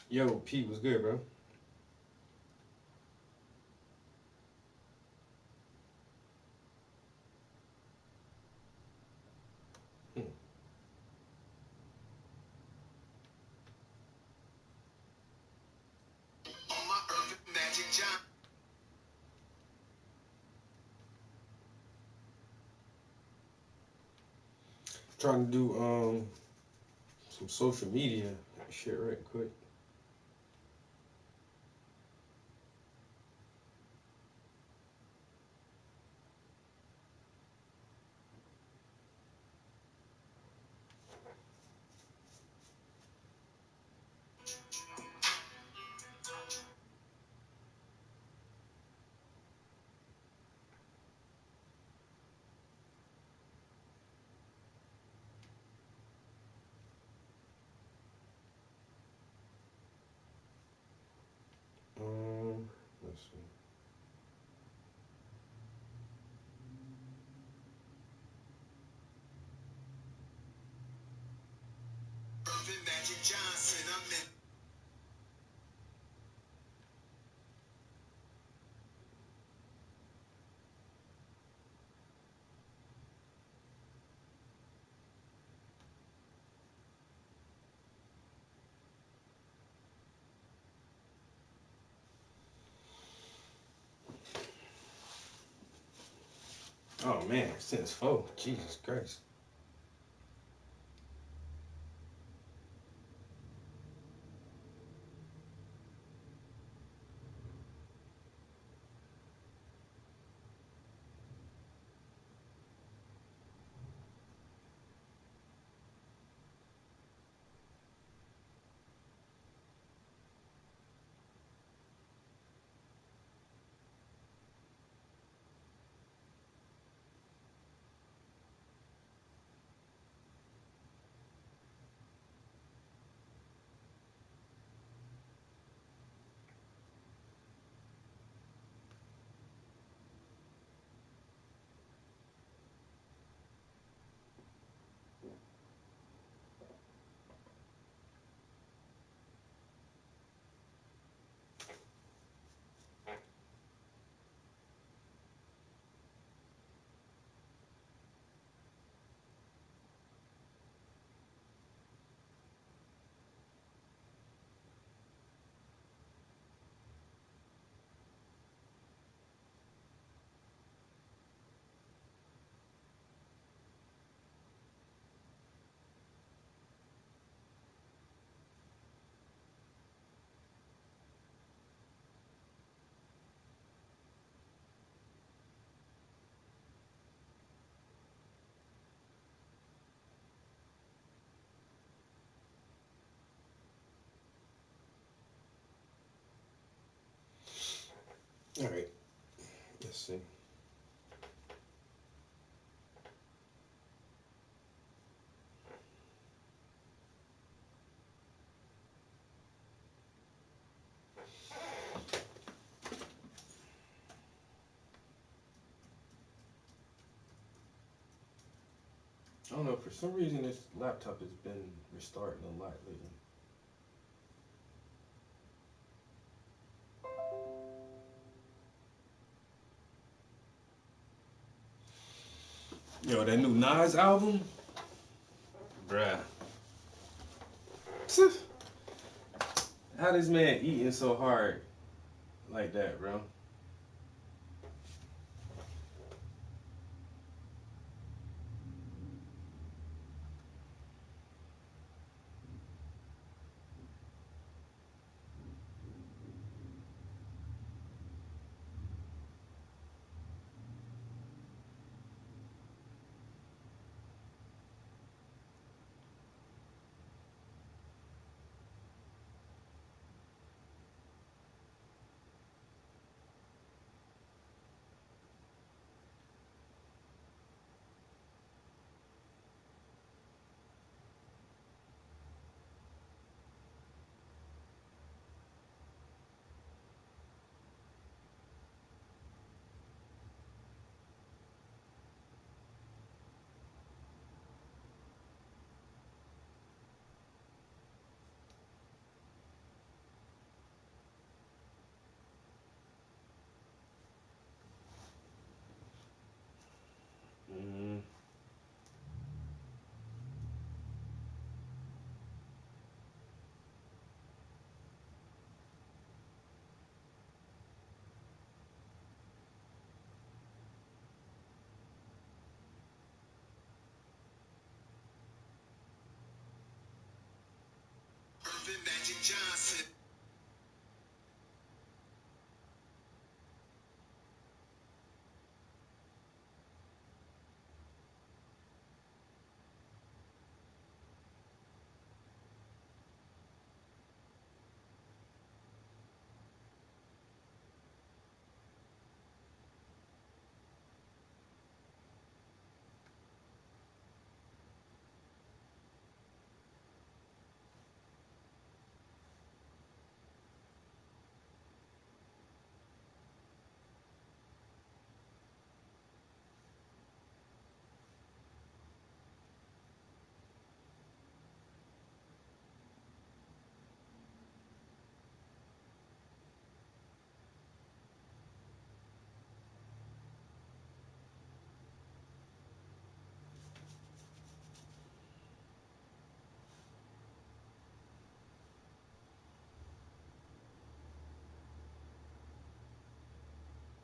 Yo, Pete was good, bro. Hmm. Trying to do some social media shit right quick. Let's see. Oh man, since four. Jesus Christ. All right. Let's see. I don't know. For some reason, this laptop has been restarting a lot lately. Yo, that new Nas album, bruh. How this man eating so hard like that, bro?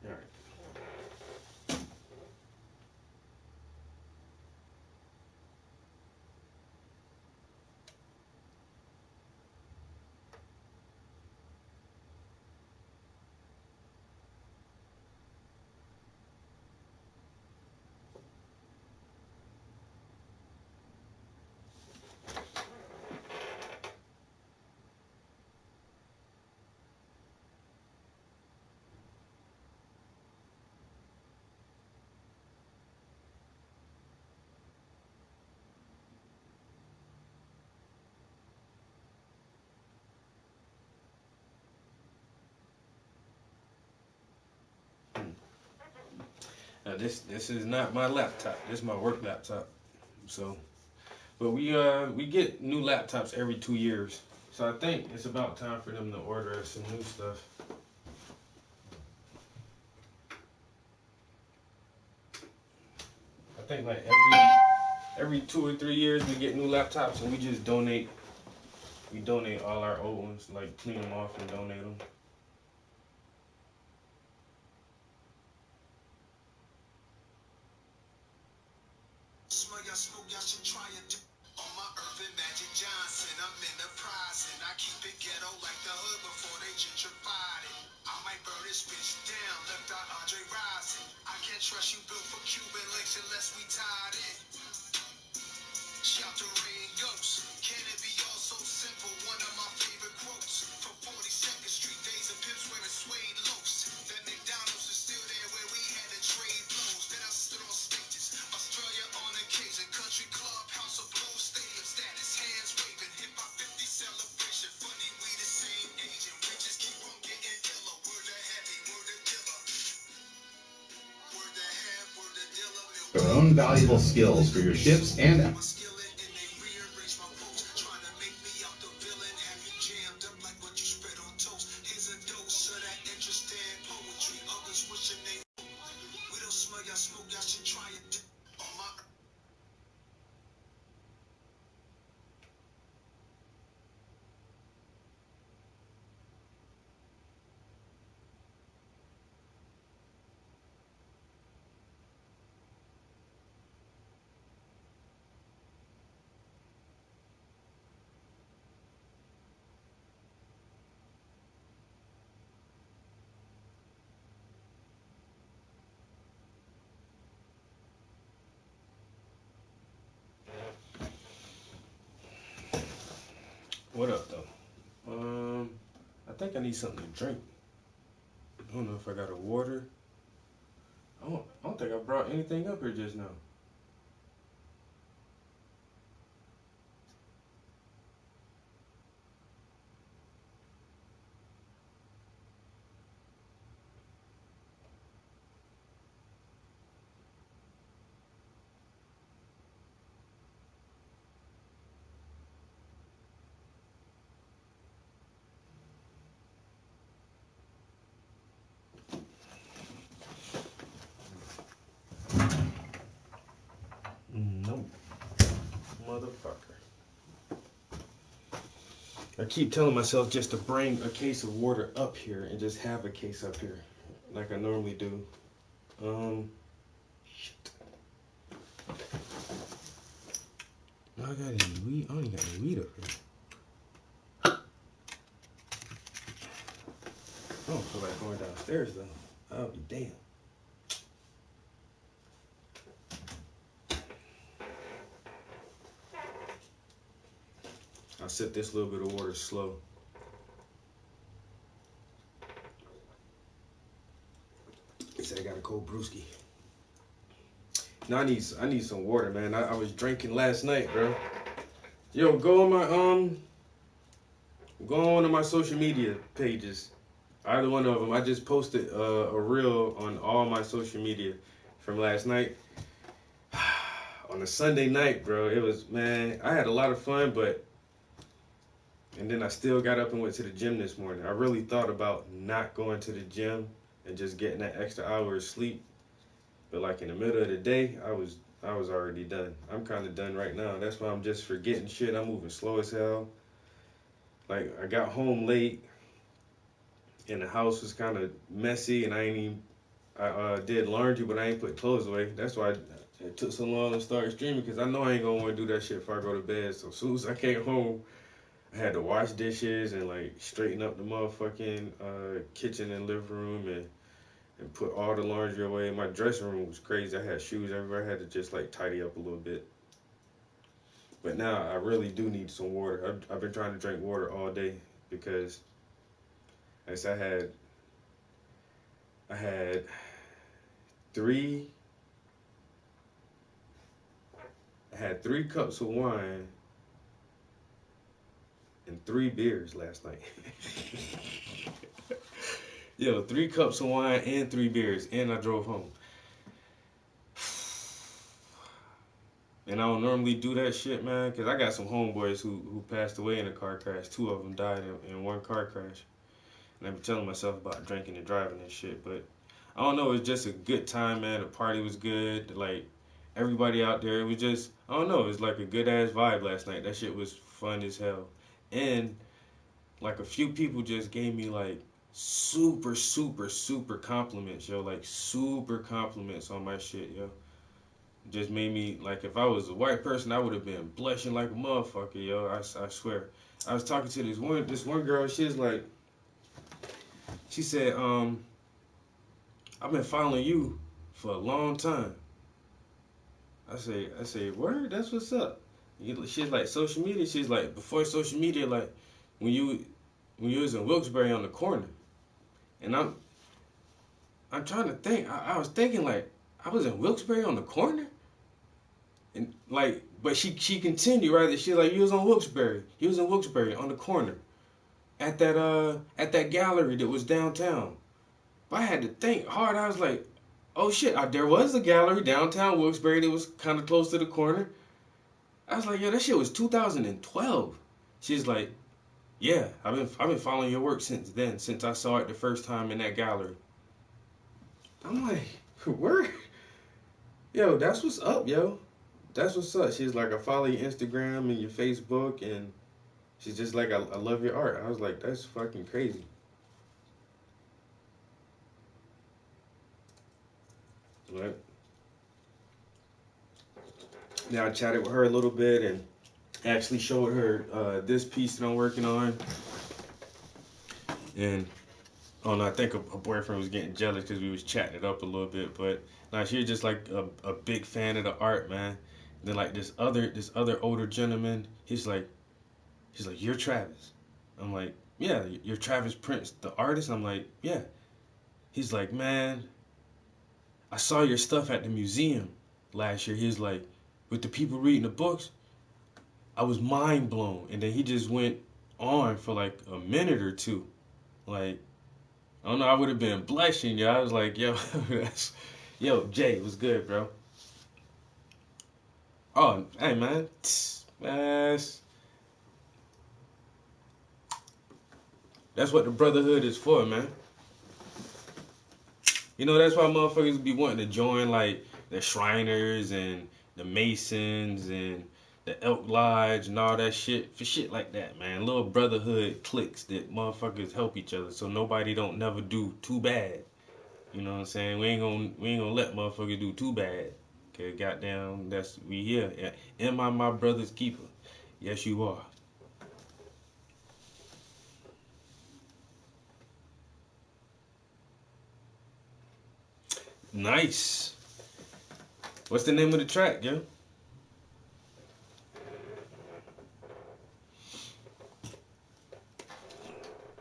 All right. Now this is not my laptop. This is my work laptop. So, but we get new laptops every 2 years. So I think it's about time for them to order us some new stuff. I think like every 2 or 3 years we get new laptops and we just donate. We donate all our old ones, like clean them off and donate them. Your own valuable skills for your ships and What up though? I think I need something to drink. I don't know if I got a water. I don't think I brought anything up here just now. No, motherfucker. I keep telling myself just to bring a case of water up here and just have a case up here, like I normally do. Shit. I got any weed? I don't even got any weed up here. I don't feel like going downstairs though. I'll be damn. I sip this little bit of water slow. He said I got a cold brewski. Now I need some water, man. I was drinking last night, bro. Yo, go on to my social media pages. Either one of them. I just posted a reel on all my social media from last night. On a Sunday night, bro. It was, man, I had a lot of fun, and then I still got up and went to the gym this morning. I really thought about not going to the gym and just getting that extra hour of sleep. But like in the middle of the day, I was already done. I'm kind of done right now. That's why I'm just forgetting shit. I'm moving slow as hell. Like I got home late, and the house was kind of messy, and I did laundry, but I ain't put clothes away. That's why it took so long to start streaming, because I know I ain't gonna want to do that shit before I go to bed. So as soon as I came home, I had to wash dishes and like straighten up the motherfucking kitchen and living room and put all the laundry away. My dressing room was crazy. I had shoes everywhere. I had to just like tidy up a little bit. But now I really do need some water. I've been trying to drink water all day because as I had three I had 3 cups of wine and 3 beers last night. Yo, 3 cups of wine and 3 beers, and I drove home. And I don't normally do that shit, man, because I got some homeboys who passed away in a car crash. 2 of them died in one car crash. And I've been telling myself about drinking and driving and shit, but I don't know, it was just a good time, man. The party was good. Like, everybody out there, it was just, I don't know, it was like a good ass vibe last night. That shit was fun as hell. And, like, a few people just gave me, like, super, super, super compliments, yo. Like, super compliments on my shit, yo. Just made me, like, if I was a white person, I would have been blushing like a motherfucker, yo. I swear. I was talking to this one girl. She was like, she said, I've been following you for a long time. I say, word, that's what's up. She's like, social media. She's like, before social media, like, when you was in Wilkes-Barre on the corner, and I'm trying to think. I was thinking like, I was in Wilkes-Barre on the corner. And like, but she continued, right? She's like, you was on Wilkes-Barre. You was in Wilkes-Barre on the corner at that gallery that was downtown. But I had to think hard. I was like, oh shit, there was a gallery downtown Wilkes-Barre that was kind of close to the corner. I was like, yo, that shit was 2012. She's like, yeah, I've been following your work since then, since I saw it the first time in that gallery. I'm like, where? Yo, that's what's up, yo. That's what's up. She's like, I follow your Instagram and your Facebook, and she's just like, I love your art. I was like, that's fucking crazy. Right? Now I chatted with her a little bit and actually showed her this piece that I'm working on. And oh no, I think her boyfriend was getting jealous because we was chatting it up a little bit. But now she was just like a big fan of the art, man. And then like this other older gentleman, he's like, you're Travis. I'm like, yeah, you're Travis Prince, the artist. I'm like, yeah. He's like, man, I saw your stuff at the museum last year. He's like, with the people reading the books, I was mind blown. And then he just went on for like a minute or two. Like, I don't know, I would have been blushing, yo. I was like, yo, yo, Jay, what's good, bro? Oh, hey, man. That's what the brotherhood is for, man. You know, that's why motherfuckers be wanting to join, like, the Shriners and the Masons and the Elk Lodge and all that shit. For shit like that, man. Little brotherhood cliques that motherfuckers help each other so nobody don't never do too bad. You know what I'm saying? We ain't gonna let motherfuckers do too bad. Okay, goddamn, we here. Am I my brother's keeper? Yes, you are. Nice. What's the name of the track, yo?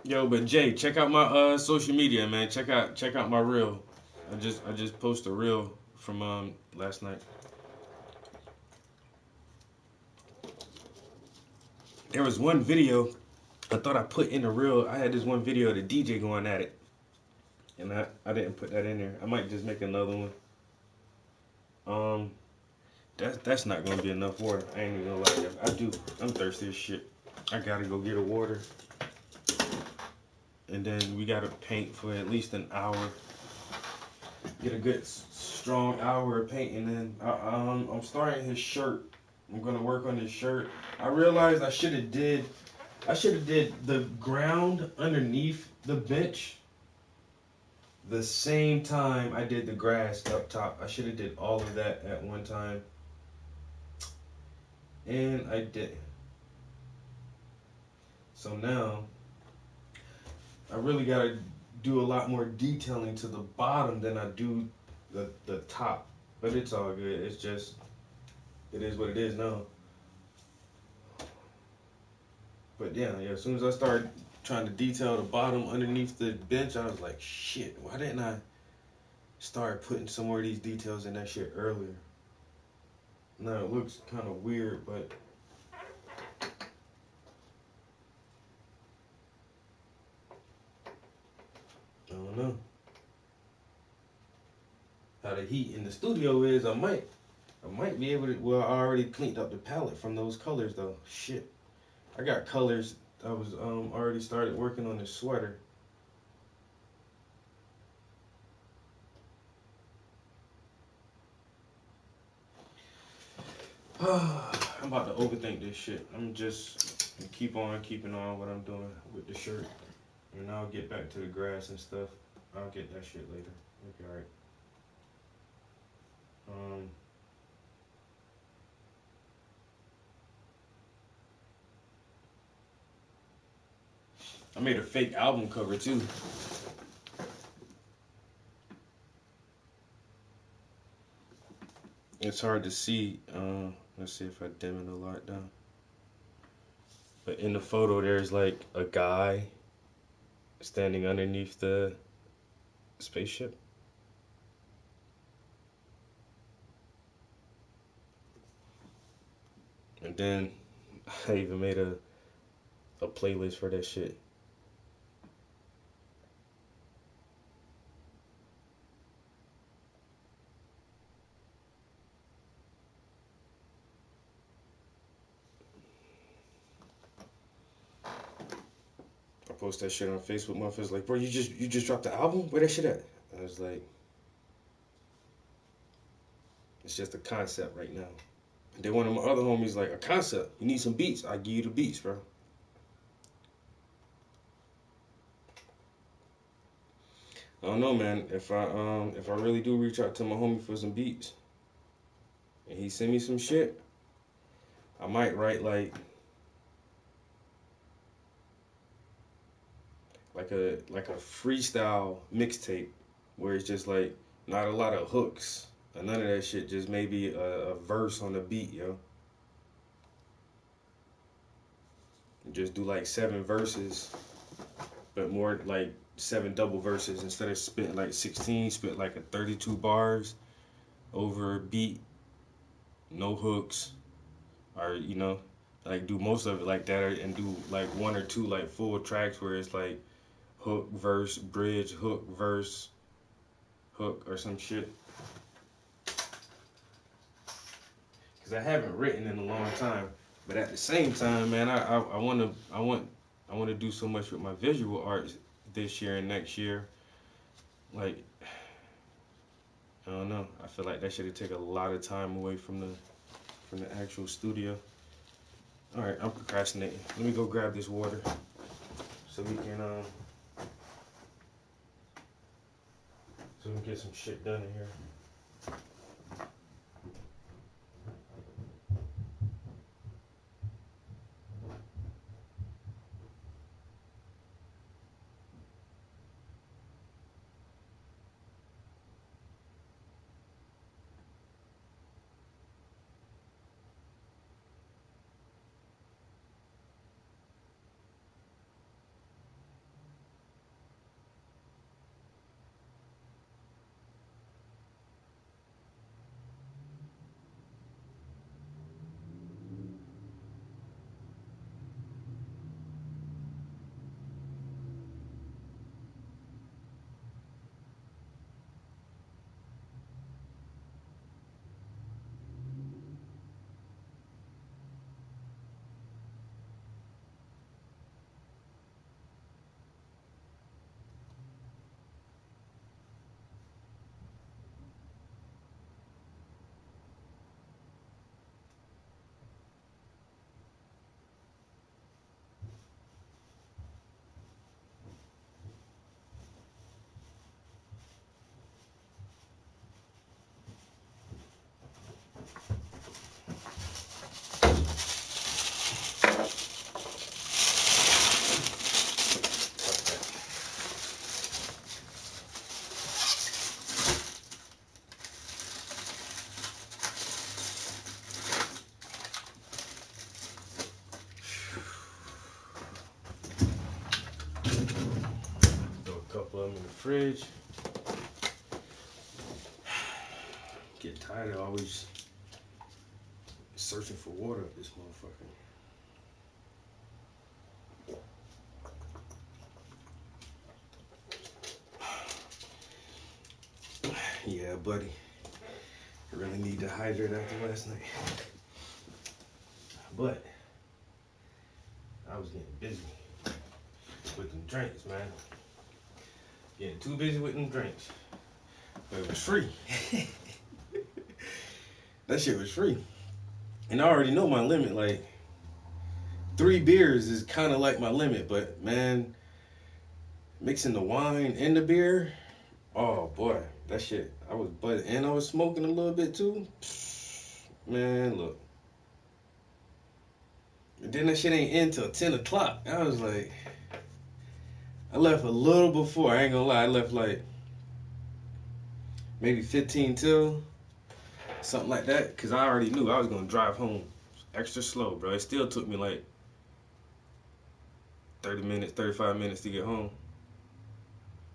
Yo, but Jay, check out my social media, man. Check out my reel. I just posted a reel from last night. There was one video I thought I put in the reel. I had this one video of the DJ going at it, and I didn't put that in there. I might just make another one. Um, that's not gonna be enough water. I ain't even gonna lie to you. I'm thirsty as shit. I gotta go get a water, and then we gotta paint for at least an hour. Get a good strong hour of painting, and then I'm starting his shirt. I'm gonna work on his shirt. I realized I should have did the ground underneath the bench the same time I did the grass up top. I should have did all of that at one time, and I didn't. So now I really gotta do a lot more detailing to the bottom than I do the top. But it's all good. It's just, it is what it is now. But yeah, as soon as I started trying to detail the bottom underneath the bench, I was like, shit, why didn't I start putting some more of these details in that shit earlier? Now it looks kind of weird, but I don't know. How the heat in the studio is, I might be able to, well, I already cleaned up the palette from those colors though. Shit. I got colors. I was already started working on this sweater. I'm about to overthink this shit. I'm just keep on keeping on what I'm doing with the shirt, and I'll get back to the grass and stuff. I'll get that shit later. It'll be alright. I made a fake album cover too. It's hard to see. Let's see if I dim it a lot down. But in the photo, there's like a guy standing underneath the spaceship. And then I even made a playlist for that shit. I post that shit on Facebook. Motherfuckers like, bro, you just dropped the album? Where that shit at? I was like, it's just a concept right now. And then one of my other homies like, a concept? You need some beats? I give you the beats, bro. I don't know, man. If I really do reach out to my homie for some beats, and he send me some shit, I might write like a freestyle mixtape where it's just like not a lot of hooks or none of that shit. Just maybe a verse on the beat, yo. Just do like 7 verses, but more like 7 double verses instead of spitting like 16. Spit like a 32 bars over a beat, no hooks, or like do most of it like that, and do like 1 or 2 like full tracks where it's like hook, verse, bridge, hook, verse, hook, or some shit. Cause I haven't written in a long time, but at the same time, man, I want to do so much with my visual arts this year and next year. Like, I don't know. I feel like that should take a lot of time away from the actual studio. All right, I'm procrastinating. Let me go grab this water so we can get some shit done in here. fridge. Get tired of always searching for water up this motherfucker. Yeah, buddy. I really need to hydrate after last night. But I was getting busy with them drinks, man. Getting too busy with them drinks. But it was free. That shit was free. And I already know my limit. Like, 3 beers is kind of like my limit. But, man, mixing the wine and the beer, oh, boy. That shit, I was buzzing. And I was smoking a little bit, too. Man, look. And then that shit ain't in till 10 o'clock. I was like, I left a little before. I ain't gonna lie. I left like maybe 15 till. Something like that. Because I already knew I was gonna drive home extra slow, bro. It still took me like 30 minutes, 35 minutes to get home.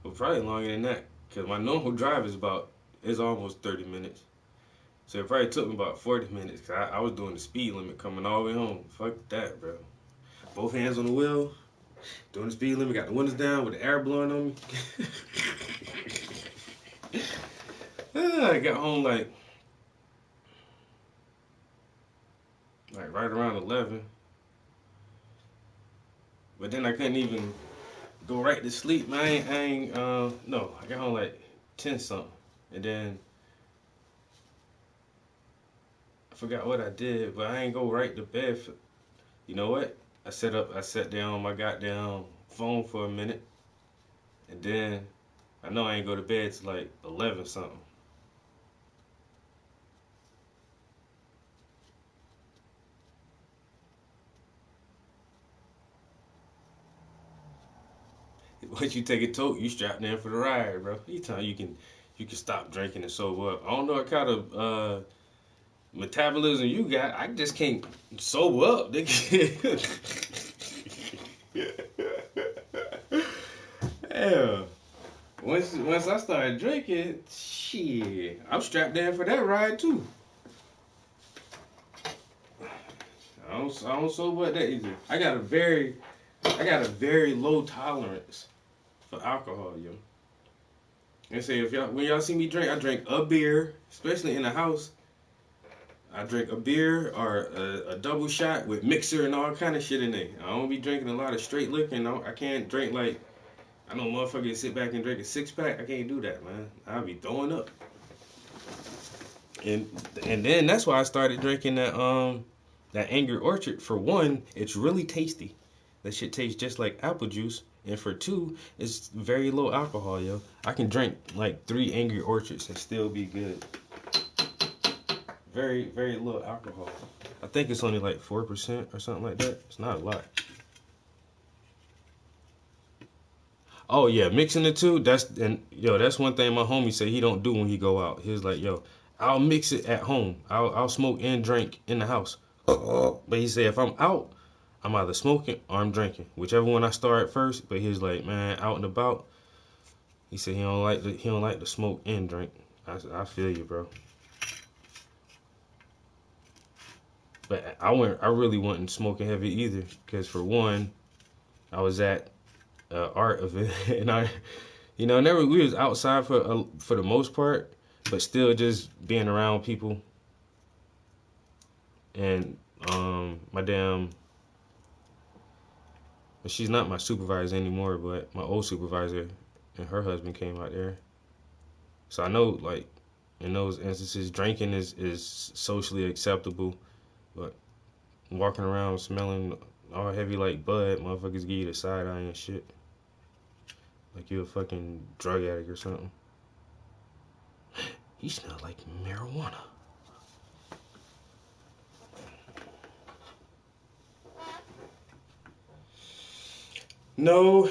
But probably longer than that. Because my normal drive is almost 30 minutes. So it probably took me about 40 minutes. Because I was doing the speed limit coming all the way home. Fuck that, bro. Both hands on the wheel. Doing the speed limit. Got the windows down with the air blowing on me. I got home like right around 11. But then I couldn't even go right to sleep, man. No, I got home like 10 something. And then I forgot what I did, but I ain't go right to bed. You know what? I sat down on my goddamn phone for a minute. And then I know I ain't go to bed till like 11 something. Once you take a tote, you strapped in for the ride, bro. Anytime you can stop drinking and sober up. I don't know what kind of metabolism you got. I just can't sober up. Yeah. Once I started drinking, shit, I'm strapped in for that ride too. I don't sober up that easy. I got a very low tolerance for alcohol, yo. And say when y'all see me drink, I drink a beer, especially in the house. I drink a beer or a double shot with mixer and all kind of shit in there. I don't be drinking a lot of straight liquor, and I can't drink like, I know motherfuckers sit back and drink a 6-pack. I can't do that, man. I'll be throwing up. And then that's why I started drinking that Angry Orchard. For one, it's really tasty. That shit tastes just like apple juice. And for two, it's very low alcohol, yo. I can drink like 3 Angry Orchards and still be good. Very, very low alcohol. I think it's only like 4% or something like that. It's not a lot. Oh yeah, mixing the two. That's one thing my homie said he don't do when he go out. He was like, yo, I'll mix it at home. I'll smoke and drink in the house. But he said if I'm out, I'm either smoking or I'm drinking, whichever one I start first. But he's like, man, out and about. He said he don't like to smoke and drink. I feel you, bro. But I really wasn't smoking heavy either, because for one, I was at art event and we was outside for the most part, but still just being around people. And she's not my supervisor anymore, but my old supervisor and her husband came out there. So I know, like, in those instances, drinking is socially acceptable, but walking around smelling all heavy like bud, motherfuckers give you the side eye and shit. Like you're a fucking drug addict or something. You smell like marijuana. No,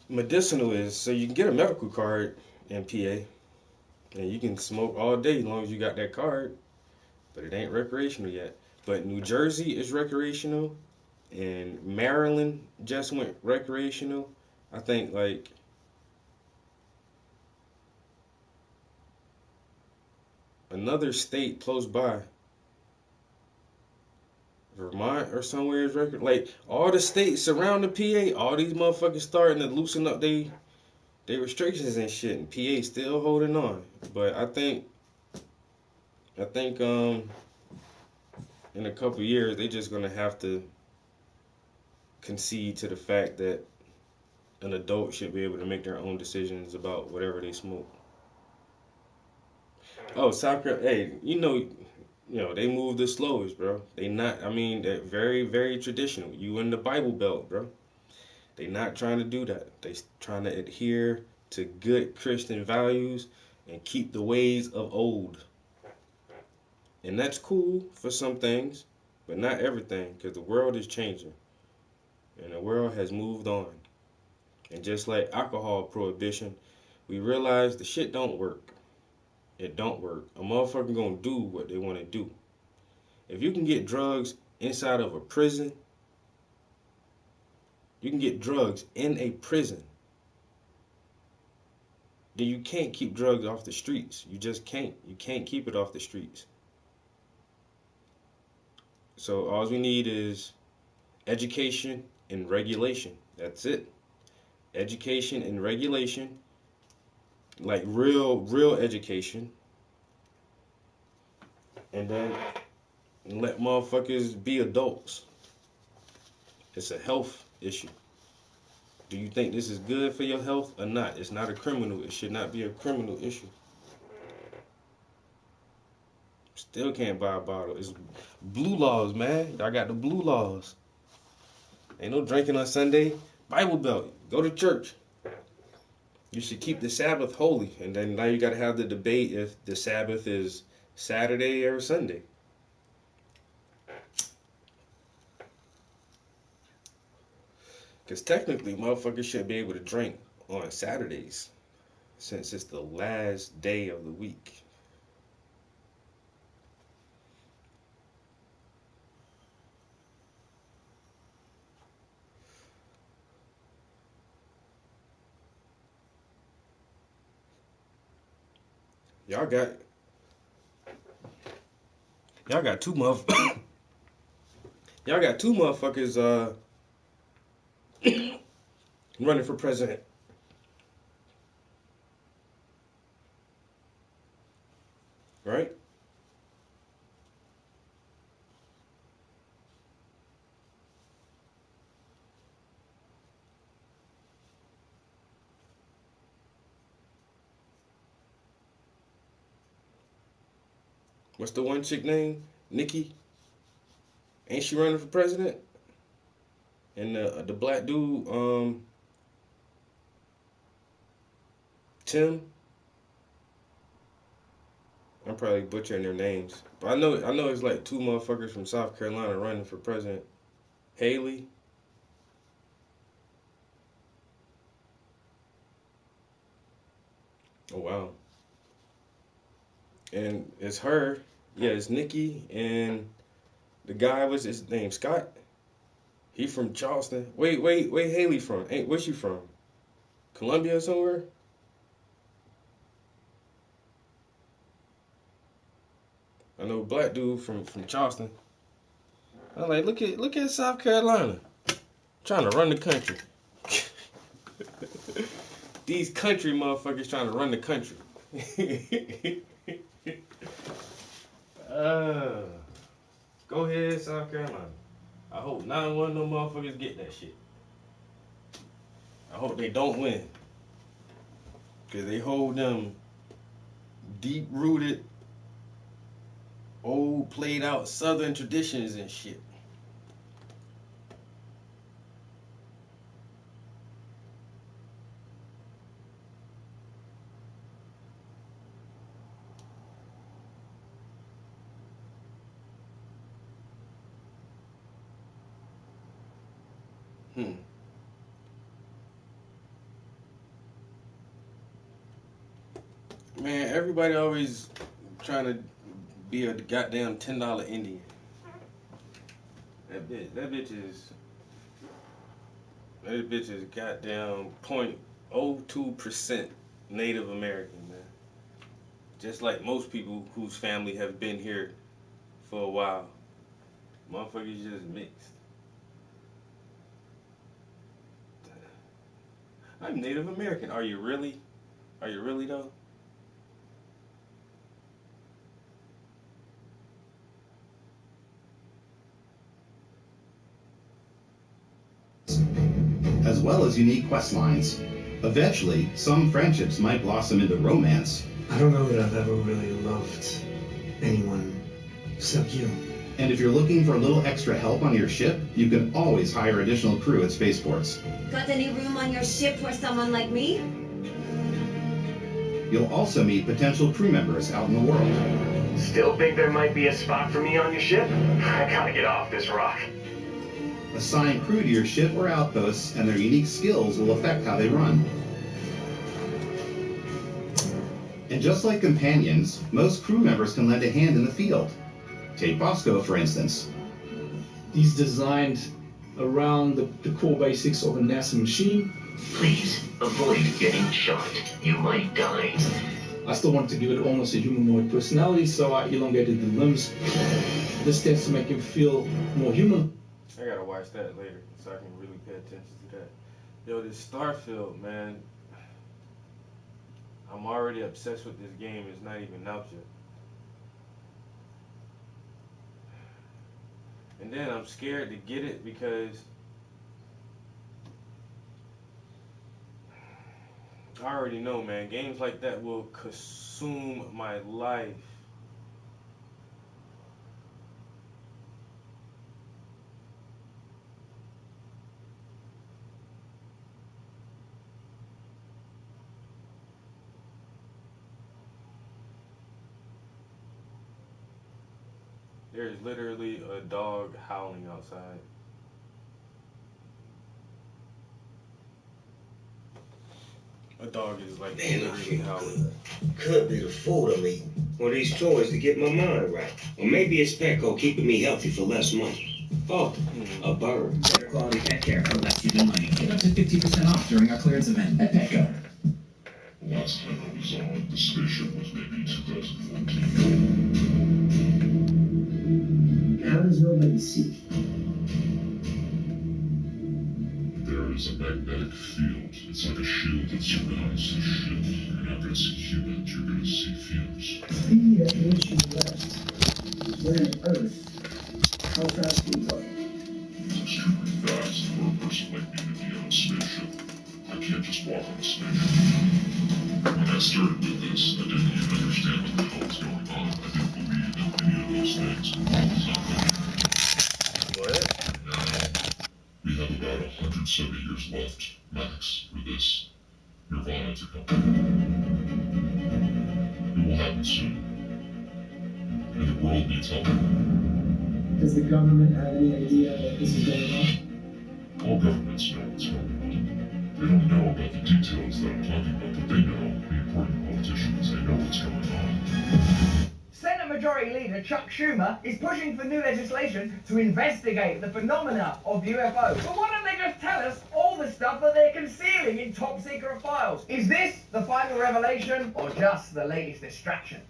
medicinal is. So you can get a medical card in PA, and you can smoke all day as long as you got that card, but it ain't recreational yet. But New Jersey is recreational, and Maryland just went recreational. I think like another state close by, Vermont or somewhere is record. Like all the states surrounding PA, all these motherfuckers starting to loosen up they restrictions and shit, and PA still holding on. But I think in a couple years they just gonna have to concede to the fact that an adult should be able to make their own decisions about whatever they smoke. Oh, South Carolina, hey, they move the slowest, bro. They not, I mean, they're very, very traditional. You in the Bible Belt, bro. They not trying to do that. They trying to adhere to good Christian values and keep the ways of old. And that's cool for some things, but not everything, because the world is changing. And the world has moved on. And just like alcohol prohibition, we realize the shit don't work. It don't work. A motherfucker gonna do what they want to do. If you can get drugs inside of a prison, you can get drugs in a prison. Then you can't keep drugs off the streets. You just can't. You can't keep it off the streets. So all we need is education and regulation. That's it. Education and regulation, like real education, and then let motherfuckers be adults. It's a health issue. Do you think this is good for your health or not? It's not a criminal. It should not be a criminal issue. Still can't buy a bottle. It's blue laws, man. I got the blue laws. Ain't no drinking on Sunday. Bible Belt. Go to church. You should keep the Sabbath holy. And then now you got to have the debate if the Sabbath is Saturday or Sunday. Because technically, motherfuckers should be able to drink on Saturdays since it's the last day of the week. Y'all got y'all got two motherfuckers. Y'all got two motherfuckers running for president. Right? What's the one chick name? Nikki? Ain't she running for president? And the black dude, Tim. I'm probably butchering their names, but I know it's like two motherfuckers from South Carolina running for president. Haley. Oh wow. And it's her. Yeah, it's Nikki and the guy. What's his name? Scott. He from Charleston. Wait. Haley from? Ain't where's she from? Columbia or somewhere? I know black dude from Charleston. I'm like, look at South Carolina trying to run the country. These country motherfuckers trying to run the country. uh, Go ahead, South Carolina. I hope not one of them motherfuckers get that shit. I hope they don't win. Because they hold them deep rooted, old, played out southern traditions and shit. Hmm. Man, everybody always trying to be a goddamn $10 Indian. That bitch is goddamn 0.02% Native American, man. Just like most people whose family have been here for a while. Motherfuckers just mixed. I'm Native American. Are you really? Are you really though? as well as unique quest lines. Eventually, some friendships might blossom into romance. I don't know that I've ever really loved anyone except you. And if you're looking for a little extra help on your ship, you can always hire additional crew at spaceports. Got any room on your ship for someone like me? You'll also meet potential crew members out in the world. Still think there might be a spot for me on your ship? I gotta get off this rock. Assign crew to your ship or outposts, and their unique skills will affect how they run. And just like companions, most crew members can lend a hand in the field. Take Bosco, for instance. He's designed around the core basics of a NASA machine. Please avoid getting shot. You might die. I still wanted to give it almost a humanoid personality, so I elongated the limbs. This tends to make him feel more human. I gotta watch that later so I can really pay attention to that. Yo, this Starfield, man. I'm already obsessed with this game. It's not even out yet. And then I'm scared to get it because I already know, man, games like that will consume my life. There's literally a dog howling outside. A dog is like literally howling. Could be the food I'm eating, or these toys to get my mind right. Or maybe it's Petco keeping me healthy for less money. Oh, a bird. Better quality pet care for less you than money. Get up to 50% off during our clearance event at Petco. Last time I was on the station was maybe 2014. How does nobody see? There is a magnetic field. It's like a shield that surrounds the ship. You're not going to see humans, you're going to see fumes. The age you left, we're on Earth. How fast do you go? It's extremely fast for a person like me to be on a spaceship. I can't just walk on a spaceship. When I started with this, I didn't even understand what the hell was going on. I didn't believe in any of those things. What? Now, we have about 170 years left, max, for this nirvana to come. It will happen soon. And the world needs help. Does the government have any idea that this is going on? All governments know what's going on. They don't know about the details that I'm talking about, but they know, the important politicians, they know what's going on. Senate Majority Leader Chuck Schumer is pushing for new legislation to investigate the phenomena of UFOs. But why don't they just tell us all the stuff that they're concealing in top secret files? Is this the final revelation or just the latest distraction?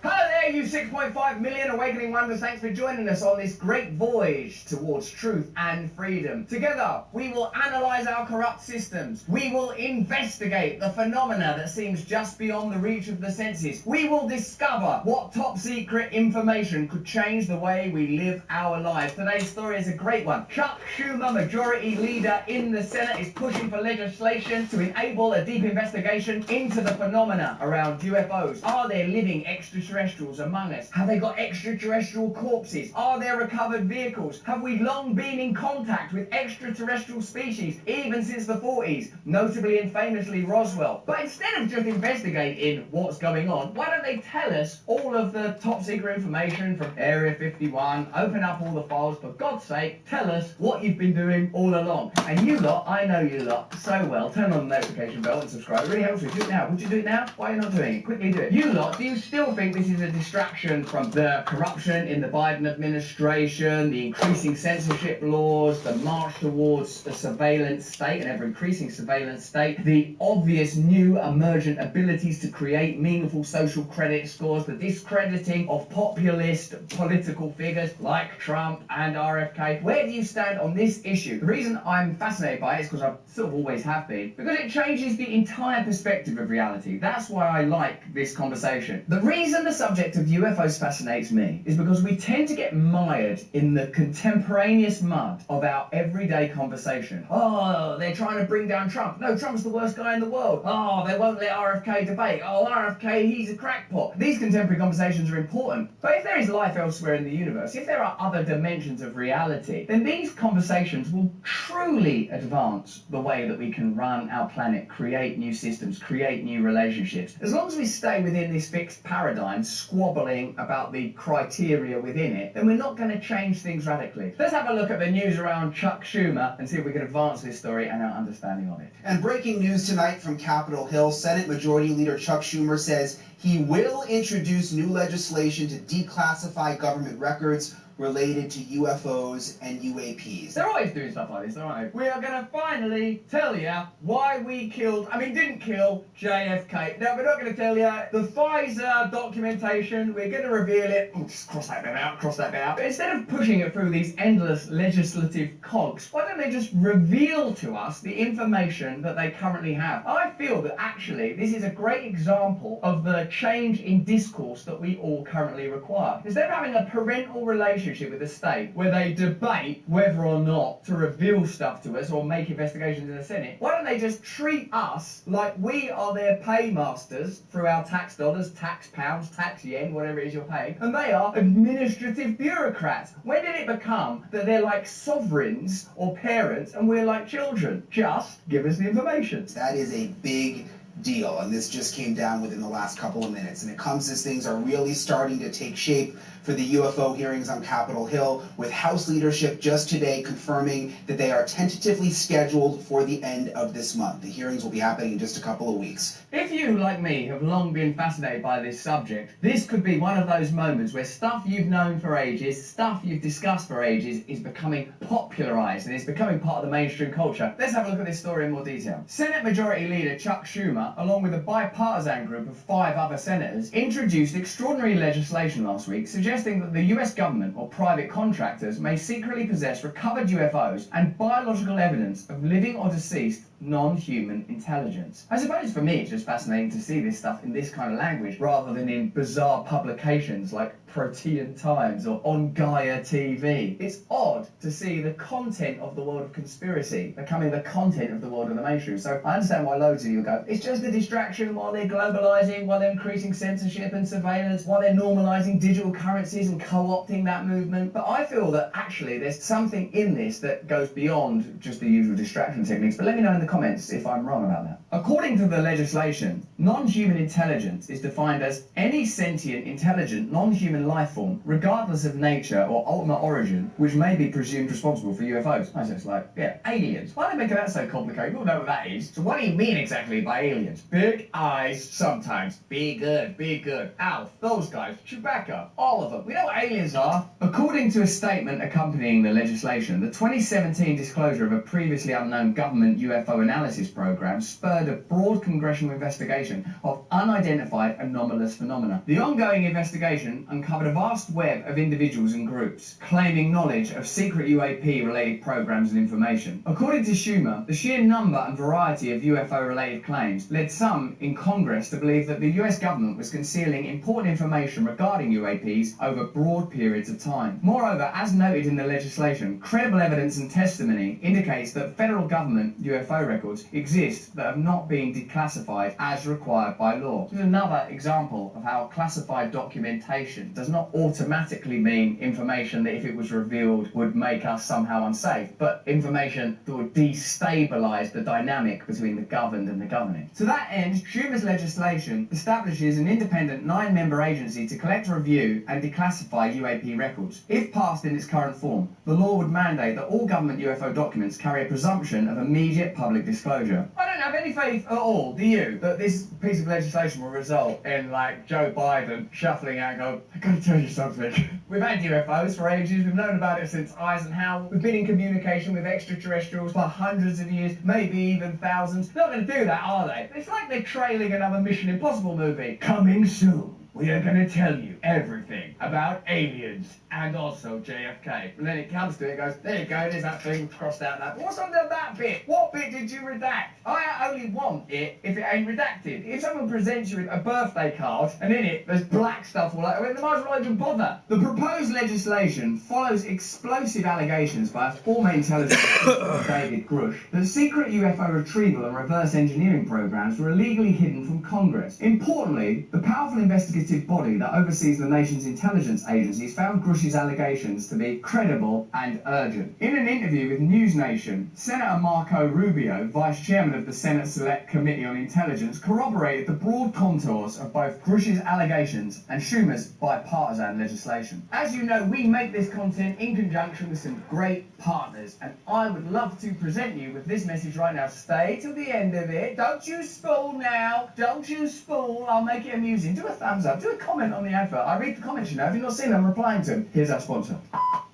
Hello there, you 6.5 million awakening wonders. Thanks for joining us on this great voyage towards truth and freedom. Together, we will analyze our corrupt systems. We will investigate the phenomena that seems just beyond the reach of the senses. We will discover what top secret information could change the way we live our lives. Today's story is a great one. Chuck Schumer, Majority Leader in the Senate, is pushing for legislation to enable a deep investigation into the phenomena around UFOs. Are there living extraterrestrials among us? Have they got extraterrestrial corpses? Are there recovered vehicles? Have we long been in contact with extraterrestrial species, even since the 40s, notably and famously Roswell? But instead of just investigating what's going on, why don't they tell us all of the top secret information from Area 51, open up all the files, for God's sake, tell us what you've been doing all along. And you lot, I know you lot so well, turn on the notification bell and subscribe. It really helps me. Do it now. Would you do it now? Why are you not doing it? Quickly do it. You lot, do you still think this is a distraction from the corruption in the Biden administration, the increasing censorship laws, the march towards a surveillance state, an ever-increasing surveillance state, the obvious new emergent abilities to create meaningful social credit scores, the discrediting of populist political figures like Trump and RFK. Where do you stand on this issue? The reason I'm fascinated by it is because I sort of always have been, because it changes the entire perspective of reality. That's why I like this conversation. The reason the subject of UFOs fascinates me is because we tend to get mired in the contemporaneous mud of our everyday conversation. Oh, they're trying to bring down Trump. No, Trump's the worst guy in the world. Oh, they won't let RFK debate. Oh, RFK, he's a crackpot. These contemporary conversations are important. But if there is life elsewhere in the universe, if there are other dimensions of reality, then these conversations will truly advance the way that we can run our planet, create new systems, create new relationships. As long as we stay within this fixed paradigm, squabbling about the criteria within it, then we're not going to change things radically. Let's have a look at the news around Chuck Schumer and see if we can advance this story and our understanding of it. And breaking news tonight from Capitol Hill, Senate Majority Leader Chuck Schumer says he will introduce new legislation to declassify government records related to UFOs and UAPs. They're always doing stuff like this, aren't they? We are going to finally tell you why we didn't kill JFK. No, we're not going to tell you the Pfizer documentation. We're going to reveal it. Oh, just cross that bit out, cross that bit out. But instead of pushing it through these endless legislative cogs, why don't they just reveal to us the information that they currently have? I feel that actually this is a great example of the change in discourse that we all currently require. Instead of having a parental relationship with the state where they debate whether or not to reveal stuff to us or make investigations in the Senate, why don't they just treat us like we are their paymasters through our tax dollars, tax pounds, tax yen, whatever it is you're paying, and they are administrative bureaucrats? When did it become that they're like sovereigns or parents and we're like children? Just give us the information. That is a big deal, and this just came down within the last couple of minutes, and it comes as things are really starting to take shape for the UFO hearings on Capitol Hill, with House leadership just today confirming that they are tentatively scheduled for the end of this month. The hearings will be happening in just a couple of weeks. If you, like me, have long been fascinated by this subject, this could be one of those moments where stuff you've known for ages, stuff you've discussed for ages, is becoming popularized and is becoming part of the mainstream culture. Let's have a look at this story in more detail. Senate Majority Leader Chuck Schumer, along with a bipartisan group of 5 other senators, introduced extraordinary legislation last week suggesting that the US government or private contractors may secretly possess recovered UFOs and biological evidence of living or deceased non-human intelligence. I suppose for me it's just fascinating to see this stuff in this kind of language rather than in bizarre publications like Protean Times or on Gaia TV. It's odd to see the content of the world of conspiracy becoming the content of the world of the mainstream. So I understand why loads of you go, it's just a distraction while they're globalizing, while they're increasing censorship and surveillance, while they're normalizing digital currencies and co-opting that movement. But I feel that actually there's something in this that goes beyond just the usual distraction techniques. But let me know in the comments if I'm wrong about that. According to the legislation, non-human intelligence is defined as any sentient, intelligent, non-human life form, regardless of nature or ultimate origin, which may be presumed responsible for UFOs. I just like, yeah, aliens. Why are they making that so complicated? We all know what that is. So what do you mean exactly by aliens? Big eyes, sometimes. Be good, be good. Alf, those guys, Chewbacca, all of them. We know what aliens are. According to a statement accompanying the legislation, the 2017 disclosure of a previously unknown government UFO analysis program spurred a broad congressional investigation of unidentified anomalous phenomena. The ongoing investigation uncovered a vast web of individuals and groups claiming knowledge of secret UAP-related programs and information. According to Schumer, the sheer number and variety of UFO-related claims led some in Congress to believe that the US government was concealing important information regarding UAPs over broad periods of time. Moreover, as noted in the legislation, credible evidence and testimony indicates that federal government UFO records exist that have not been declassified as required by law. This is another example of how classified documentation does not automatically mean information that if it was revealed would make us somehow unsafe, but information that would destabilize the dynamic between the governed and the governing. To that end, Schumer's legislation establishes an independent 9-member agency to collect, review and declassify UAP records. If passed in its current form, the law would mandate that all government UFO documents carry a presumption of immediate public public disclosure. I don't have any faith at all, do you, that this piece of legislation will result in, like, Joe Biden shuffling out and going, I've got to tell you something. We've had UFOs for ages, we've known about it since Eisenhower, we've been in communication with extraterrestrials for hundreds of years, maybe even thousands. They're not going to do that, are they? It's like they're trailing another Mission Impossible movie. Coming soon. We are going to tell you everything about aliens and also JFK. And then it comes to it, goes, there you go, there's that thing crossed out that. What's under that bit? What bit did you redact? I only want it if it ain't redacted. If someone presents you with a birthday card and in it there's black stuff all over it, they might as well not even bother. The proposed legislation follows explosive allegations by a former intelligence officer, David Grush, that secret UFO retrieval and reverse engineering programs were illegally hidden from Congress. Importantly, the powerful investigative body that oversees the nation's intelligence agencies found Grush's allegations to be credible and urgent. In an interview with News Nation, Senator Marco Rubio, Vice Chairman of the Senate Select Committee on Intelligence, corroborated the broad contours of both Grush's allegations and Schumer's bipartisan legislation. As you know, we make this content in conjunction with some great partners, and I would love to present you with this message right now. Stay till the end of it. Don't you spool now. Don't you spool. I'll make it amusing. Do a thumbs up. Do a comment on the advert. I read the comments, you know. If you've not seen them, I'm replying to them. Here's our sponsor.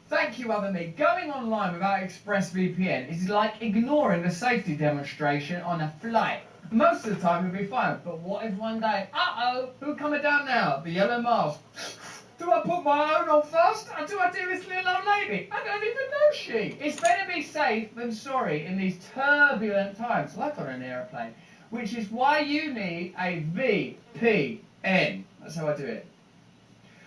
Thank you, other me. Going online without ExpressVPN is like ignoring the safety demonstration on a flight. Most of the time you'll be fine, but what if one day, uh-oh, who's coming down now? The yellow mask. Do I put my own on first, or do I do this little old lady? I don't even know she. It's better be safe than sorry in these turbulent times, like on an aeroplane, which is why you need a VPN. That's how I do it.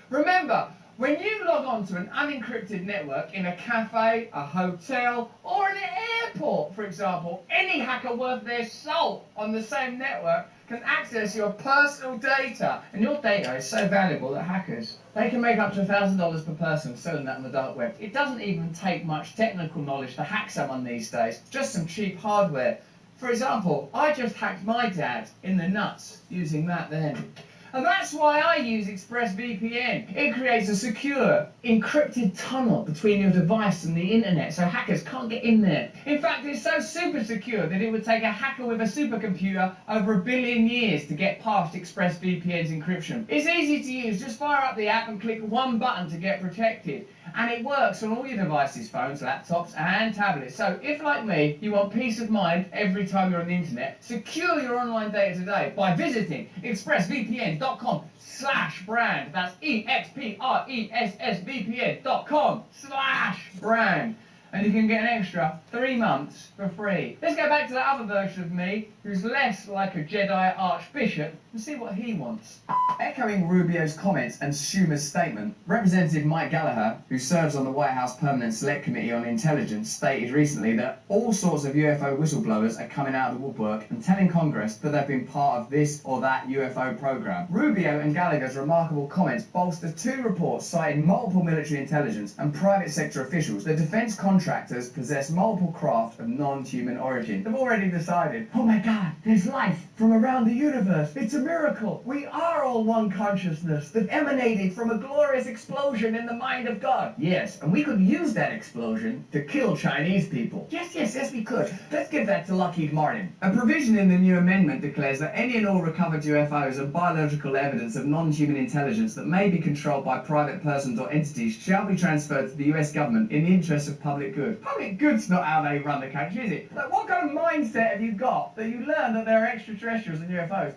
Remember, when you log on to an unencrypted network in a cafe, a hotel, or an airport, for example, any hacker worth their salt on the same network can access your personal data. And your data is so valuable that hackers, they can make up to $1,000 per person selling that on the dark web. It doesn't even take much technical knowledge to hack someone these days, just some cheap hardware. For example, I just hacked my dad in the nuts using that then. And that's why I use ExpressVPN. It creates a secure, encrypted tunnel between your device and the internet, so hackers can't get in there. In fact, it's so super secure that it would take a hacker with a supercomputer over 1 billion years to get past ExpressVPN's encryption. It's easy to use. Just fire up the app and click one button to get protected. And it works on all your devices, phones, laptops, and tablets. So if, like me, you want peace of mind every time you're on the internet, secure your online data today by visiting expressvpn.com/brand. That's expressvpn.com/brand. And you can get an extra 3 months for free. Let's go back to that other version of me, who's less like a Jedi Archbishop, and see what he wants. Echoing Rubio's comments and Schumer's statement, Representative Mike Gallagher, who serves on the White House Permanent Select Committee on Intelligence, stated recently that all sorts of UFO whistleblowers are coming out of the woodwork and telling Congress that they've been part of this or that UFO program. Rubio and Gallagher's remarkable comments bolster 2 reports citing multiple military intelligence and private sector officials that defense contractors possess multiple craft of non-human origin. They've already decided, oh my God, there's life from around the universe. It's a miracle. We are all one consciousness that emanated from a glorious explosion in the mind of God. Yes, and we could use that explosion to kill Chinese people. Yes, we could. Let's give that to Lockheed Martin. A provision in the new amendment declares that any and all recovered UFOs and biological evidence of non-human intelligence that may be controlled by private persons or entities shall be transferred to the US government in the interest of public good. Public good's not how they run the country, is it? Like, what kind of mindset have you got that you learn that there are extraterrestrials and UFOs?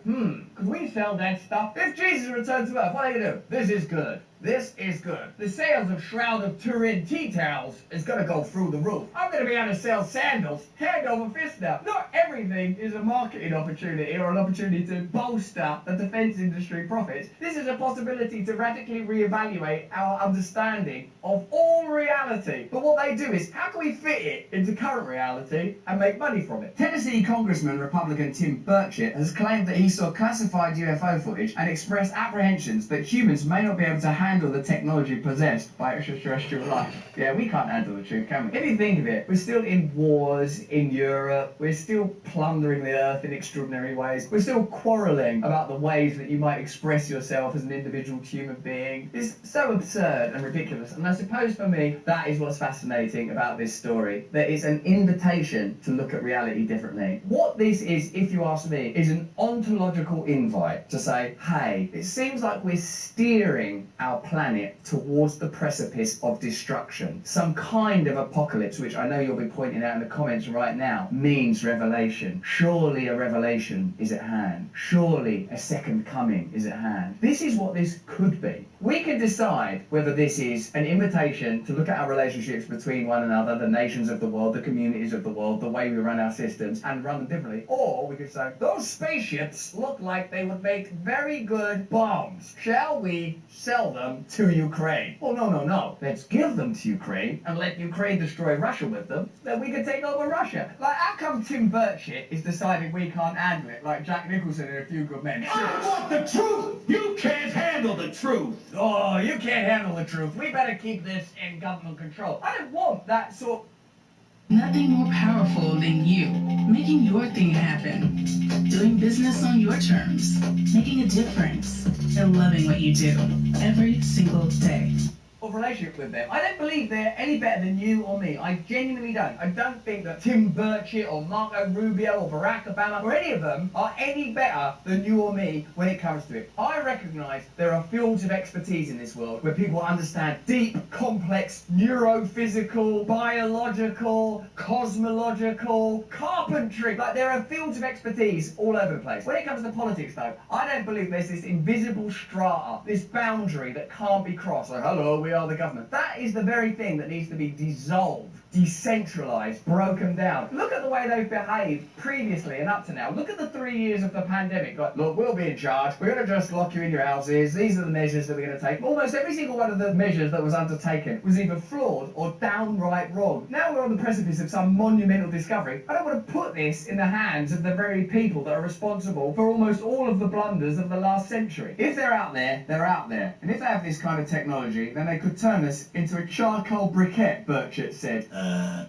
Could we sell that stuff? If Jesus returned to Earth, what are you going to do? This is good. This is good. The sales of Shroud of Turin tea towels is going to go through the roof. I'm going to be able to sell sandals hand over fist now. Not everything is a marketing opportunity or an opportunity to bolster the defense industry profits. This is a possibility to radically reevaluate our understanding of all reality. But what they do is, how can we fit it into current reality and make money from it? Tennessee Congressman Republican Tim Burchett has claimed that he saw classified UFO footage and expressed apprehensions that humans may not be able to handle handle the technology possessed by extraterrestrial life. Yeah, we can't handle the truth, can we? If you think of it, we're still in wars in Europe, we're still plundering the earth in extraordinary ways, we're still quarrelling about the ways that you might express yourself as an individual human being. It's so absurd and ridiculous, and I suppose for me, that is what's fascinating about this story, that it's an invitation to look at reality differently. What this is, if you ask me, is an ontological invite to say, hey, it seems like we're steering our planet towards the precipice of destruction. Some kind of apocalypse, which I know you'll be pointing out in the comments right now, means revelation. Surely a revelation is at hand. Surely a second coming is at hand. This is what this could be. We can decide whether this is an invitation to look at our relationships between one another, the nations of the world, the communities of the world, the way we run our systems, and run them differently. Or we could say, those spaceships look like they would make very good bombs. Shall we sell them to Ukraine? Oh, no. Let's give them to Ukraine and let Ukraine destroy Russia with them. Then we can take over Russia. Like, how come Tim Burchett is deciding we can't handle it, like Jack Nicholson in A Few Good Men? I want the truth! You can't handle the truth! Oh, you can't handle the truth. We better keep this in government control. I don't want that sort. Nothing more powerful than you, making your thing happen, doing business on your terms, making a difference, and loving what you do every single day. Of relationship with them. I don't believe they're any better than you or me. I genuinely don't. I don't think that Tim Burchett or Marco Rubio or Barack Obama or any of them are any better than you or me when it comes to it. I recognise there are fields of expertise in this world where people understand deep, complex, neurophysical, biological, cosmological, carpentry. Like, there are fields of expertise all over the place. When it comes to politics, though, I don't believe there's this invisible strata, this boundary that can't be crossed. Like, hello, we are the government. That is the very thing that needs to be dissolved, decentralised, broken down. Look at the way they've behaved previously and up to now. Look at the 3 years of the pandemic. Like, look, we'll be in charge. We're going to just lock you in your houses. These are the measures that we're going to take. Almost every single one of the measures that was undertaken was either flawed or downright wrong. Now we're on the precipice of some monumental discovery. I don't want to put this in the hands of the very people that are responsible for almost all of the blunders of the last century. If they're out there, they're out there. And if they have this kind of technology, then they could turn us into a charcoal briquette, Burchett said.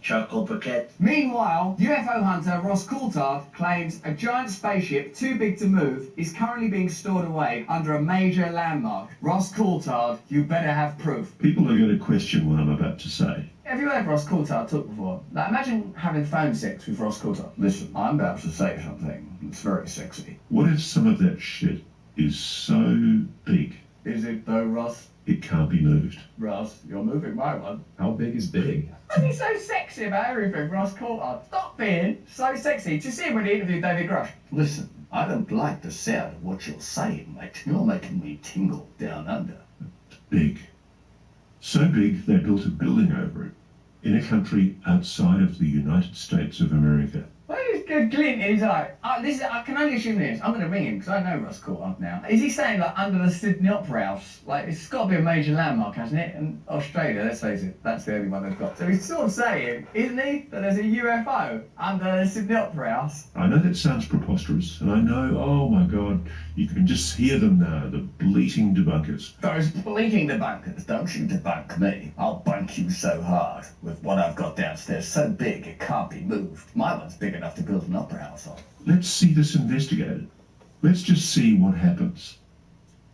Charcoal briquette. Meanwhile, UFO hunter Ross Coulthard claims a giant spaceship too big to move is currently being stored away under a major landmark. Ross Coulthard, you better have proof. People are going to question what I'm about to say. Have you heard Ross Coulthard talk before? Like, imagine having phone sex with Ross Coulthard. Listen, I'm about to say something. It's very sexy. What if some of that shit is so big? Is it though, Ross? It can't be moved. Ross, you're moving my one. How big is big? What's he so sexy about everything, Ross Coulthard? Stop being so sexy. Did you see him when he interviewed David Grush? Listen, I don't like the sound of what you're saying, mate. You're making me tingle down under. Big. So big they built a building over it in a country outside of the United States of America. Why is good glint in his eye? I can only assume this. I'm going to ring him because I know Ross Coulthard now. Is he saying like under the Sydney Opera House? Like, it's got to be a major landmark, hasn't it? And Australia, let's face it, that's the only one they've got. So he's sort of saying, isn't he, that there's a UFO under the Sydney Opera House? I know that sounds preposterous, and I know, oh my God, you can just hear them now, the bleating debunkers. Those bleating debunkers, don't you debunk me. I'll bunk you so hard with what I've got downstairs, so big it can't be moved. My one's big enough to build an opera house on. Let's see this investigated. Let's just see what happens.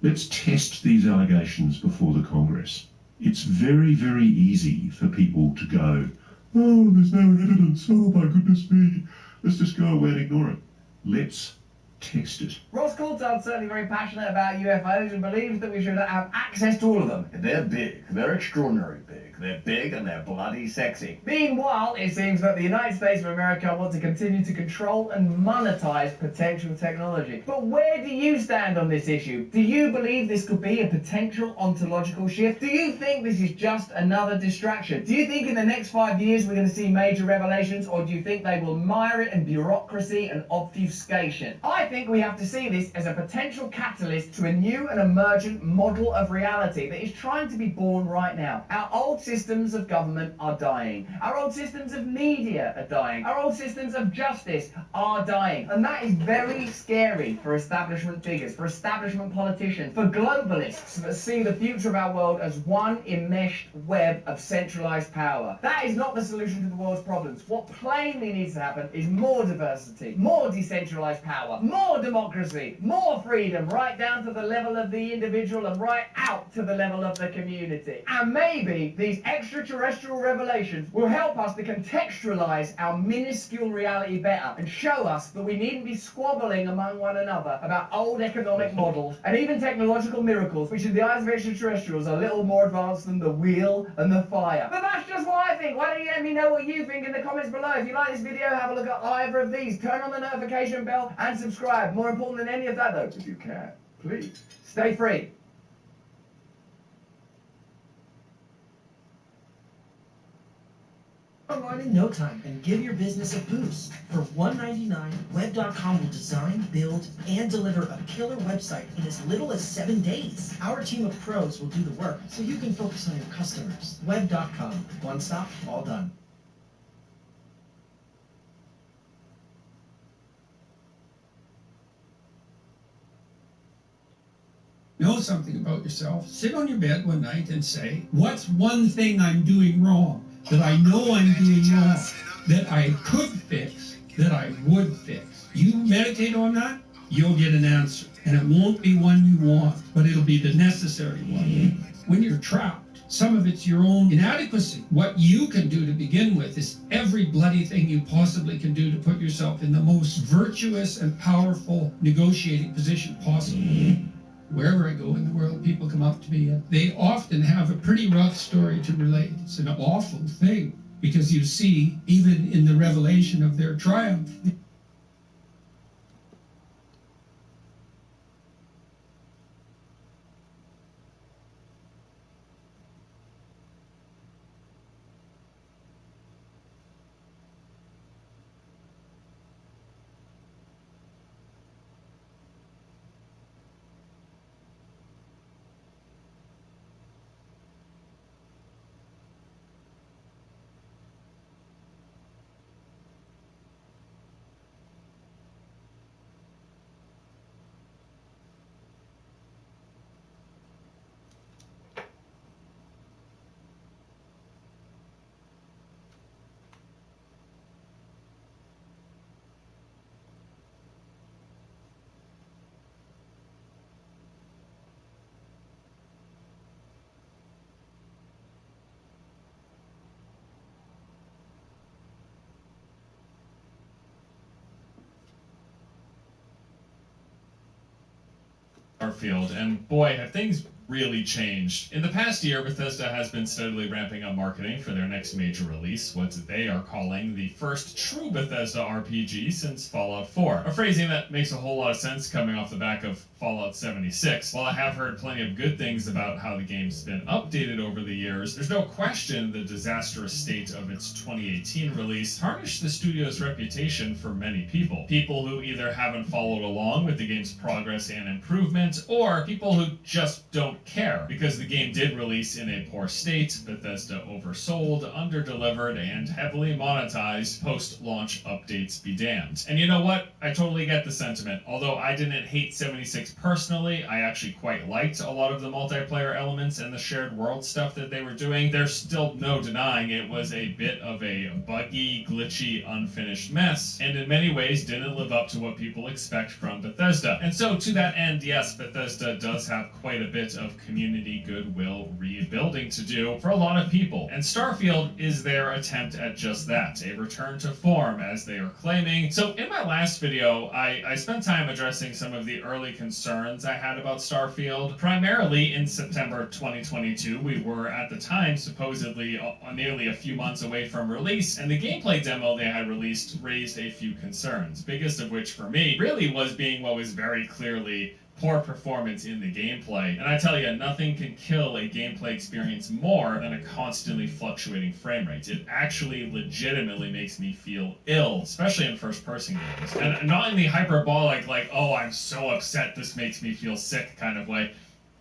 Let's test these allegations before the Congress. It's very, very easy for people to go, oh, there's no evidence, oh my goodness me, let's just go away and ignore it. Let's test it. Ross Coulthard's certainly very passionate about UFOs and believes that we should have access to all of them. They're big. They're extraordinary big. They're big and they're bloody sexy. Meanwhile, it seems that the United States of America want to continue to control and monetize potential technology. But where do you stand on this issue? Do you believe this could be a potential ontological shift? Do you think this is just another distraction? Do you think in the next 5 years we're going to see major revelations, or do you think they will mire it in bureaucracy and obfuscation? I think we have to see this as a potential catalyst to a new and emergent model of reality that is trying to be born right now. Our old systems of government are dying. Our old systems of media are dying. Our old systems of justice are dying. And that is very scary for establishment figures, for establishment politicians, for globalists that see the future of our world as one enmeshed web of centralized power. That is not the solution to the world's problems. What plainly needs to happen is more diversity, more decentralized power, more democracy, more freedom, right down to the level of the individual and right out to the level of the community. And maybe these extraterrestrial revelations will help us to contextualize our minuscule reality better and show us that we needn't be squabbling among one another about old economic models and even technological miracles, which in the eyes of extraterrestrials are little more advanced than the wheel and the fire. But that's just what I think. Why don't you let me know what you think in the comments below? If you like this video, have a look at either of these. Turn on the notification bell and subscribe. More important than any of that though, if you can, please, stay free. Online in no time and give your business a boost. For $1.99, Web.com will design, build, and deliver a killer website in as little as 7 days. Our team of pros will do the work so you can focus on your customers. Web.com. One stop, all done. Know something about yourself. Sit on your bed one night and say, what's one thing I'm doing wrong, that I know I'm doing wrong, that I could fix, that I would fix? You meditate on that, you'll get an answer. And it won't be one you want, but it'll be the necessary one. When you're trapped, some of it's your own inadequacy. What you can do to begin with is every bloody thing you possibly can do to put yourself in the most virtuous and powerful negotiating position possible. Wherever I go in the world, people come up to me and they often have a pretty rough story to relate. It's an awful thing because you see, even in the revelation of their triumph, Starfield, and boy, have things really changed. In the past year, Bethesda has been steadily ramping up marketing for their next major release, what they are calling the first true Bethesda RPG since Fallout 4. A phrasing that makes a whole lot of sense coming off the back of Fallout 76. While I have heard plenty of good things about how the game's been updated over the years, there's no question the disastrous state of its 2018 release tarnished the studio's reputation for many people. People who either haven't followed along with the game's progress and improvement, or people who just don't care, because the game did release in a poor state, Bethesda oversold, underdelivered, and heavily monetized. Post-launch updates be damned. And you know what? I totally get the sentiment. Although I didn't hate 76 personally, I actually quite liked a lot of the multiplayer elements and the shared world stuff that they were doing. There's still no denying it was a bit of a buggy, glitchy, unfinished mess, and in many ways didn't live up to what people expect from Bethesda. And so to that end, yes, Bethesda does have quite a bit of community goodwill rebuilding to do for a lot of people, and Starfield is their attempt at just that, a return to form, as they are claiming. So in my last video, I spent time addressing some of the early concerns I had about Starfield. Primarily in September 2022, we were at the time supposedly nearly a few months away from release, and the gameplay demo they had released raised a few concerns, biggest of which for me really was being what was very clearly poor performance in the gameplay. And I tell you, nothing can kill a gameplay experience more than a constantly fluctuating frame rate. It actually legitimately makes me feel ill, especially in first-person games. And not in the hyperbolic, like, oh, I'm so upset this makes me feel sick kind of way.